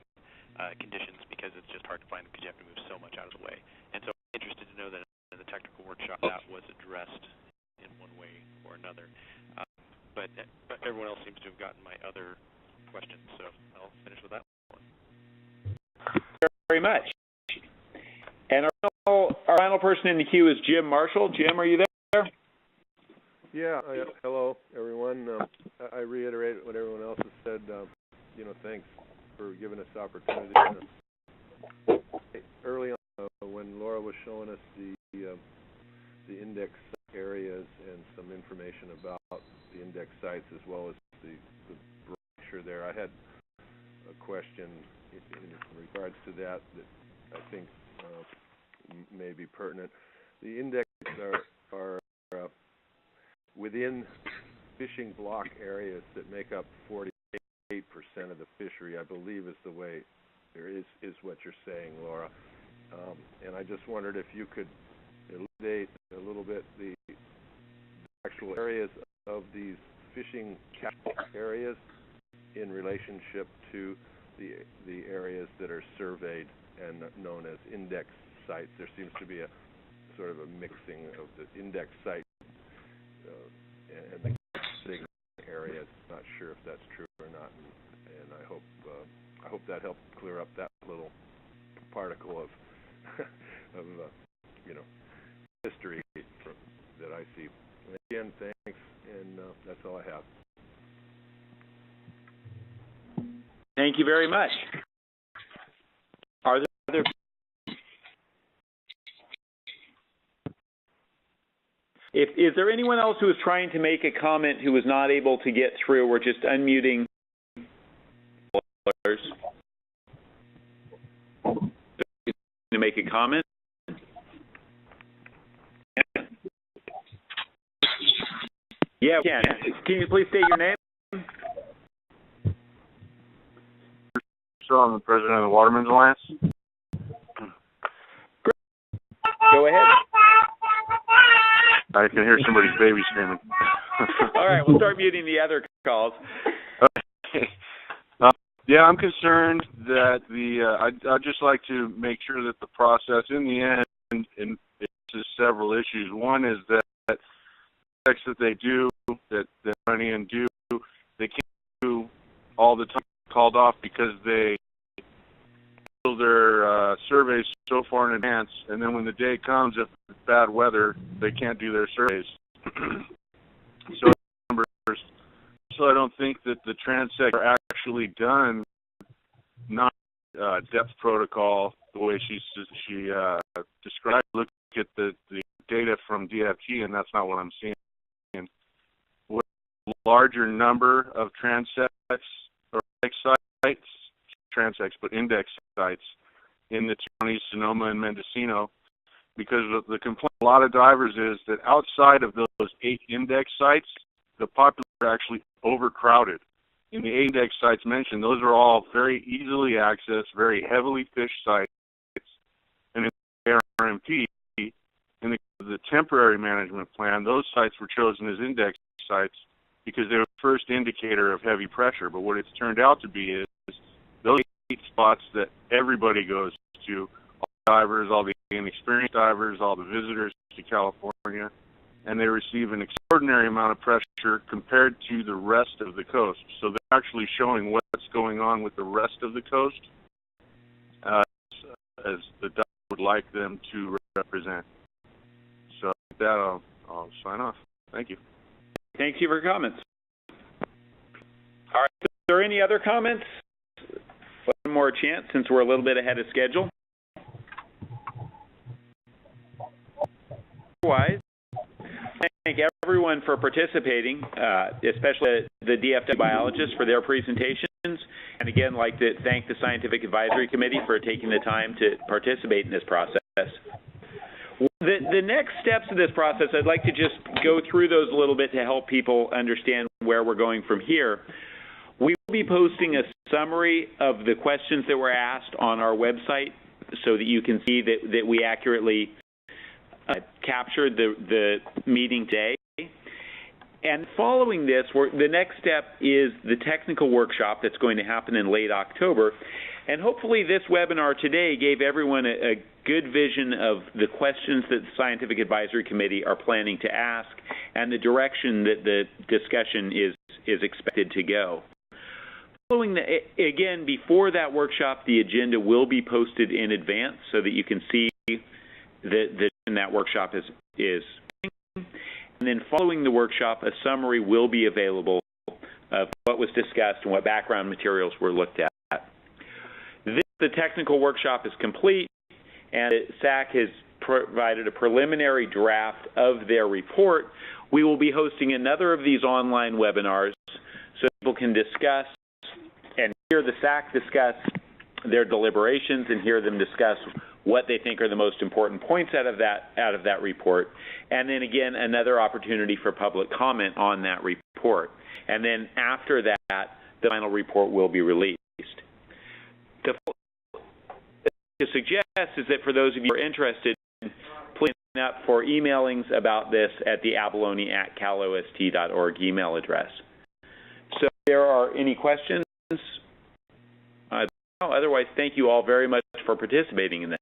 conditions because it's just hard to find them because you have to move so much out of the way. And so I'm interested to know that in the technical workshop that was addressed in one way or another. But everyone else seems to have gotten my other questions, so I'll finish with that one. Very much. And our final person in the queue is Jim Marshall. Jim, are you there? Yeah. Hello, everyone. I reiterate what everyone else has said. Thanks for giving us the opportunity. Early on, when Laura was showing us the index areas and some information about the index sites as well as the brochure there, I had a question in regards to that I think may be pertinent. The indexes are within fishing block areas that make up 48% of the fishery, I believe is the way, or is what you're saying, Laura. And I just wondered if you could elucidate a little bit the actual areas of these fishing catch areas in relationship to the areas that are surveyed and known as index sites. There seems to be a sort of a mixing of the index site and the big areas. Not sure if that's true or not, and I hope that helped clear up that little particle of of history that I see. Again, thanks, and that's all I have. Thank you very much. Are there other? Is there anyone else who is trying to make a comment who was not able to get through? We're just unmuting. To make a comment? Yeah, we can. Can you please state your name? So I'm the president of the Watermen's Alliance. Go ahead. I can hear somebody's baby screaming. All right, we'll start muting the other calls. Okay. Yeah, I'm concerned that I'd just like to make sure that the process, in the end, it's several issues. One is that checks that they do, that money and do, they can't do all the time, called off because they do their surveys so far in advance, and then when the day comes, if it's bad weather, they can't do their surveys. So I don't think that the transects are actually done, not depth protocol the way she described. Look at the data from DFG, and that's not what I'm seeing. With a larger number of transects or sites, transects, but index sites in the counties, Sonoma and Mendocino, because the complaint of a lot of divers is that outside of those 8 index sites, the population are actually overcrowded. In the 8 index sites mentioned, those are all very easily accessed, very heavily fished sites. And in the RMP, in the temporary management plan, those sites were chosen as index sites because they were the first indicator of heavy pressure. But what it's turned out to be is those 8 spots that everybody goes to, all the divers, all the inexperienced divers, all the visitors to California, and they receive an extraordinary amount of pressure compared to the rest of the coast. So they're actually showing what's going on with the rest of the coast as the diver would like them to represent. So with that, I'll sign off. Thank you. Thank you for your comments. All right, are there any other comments? One more chance since we're a little bit ahead of schedule. Otherwise, thank everyone for participating, especially the DFW biologists for their presentations. And again, like to thank the Scientific Advisory Committee for taking the time to participate in this process. The next steps of this process, I'd like to just go through those a little bit to help people understand where we're going from here. We will be posting a summary of the questions that were asked on our website so that you can see that we accurately captured the meeting today. And following this, the next step is the technical workshop that's going to happen in late October. And hopefully this webinar today gave everyone a good vision of the questions that the Scientific Advisory Committee are planning to ask and the direction that the discussion is expected to go. Following again, before that workshop, the agenda will be posted in advance so that you can see that workshop is. And then following the workshop, a summary will be available of what was discussed and what background materials were looked at. The technical workshop is complete, and SAC has provided a preliminary draft of their report. We will be hosting another of these online webinars so people can discuss and hear the SAC discuss their deliberations and hear them discuss what they think are the most important points out of that report, and then again another opportunity for public comment on that report. And then after that, the final report will be released. To suggest is that for those of you who are interested, please sign up for emailings about this at the abalone@calost.org email address. So if there are any questions, otherwise thank you all very much for participating in this.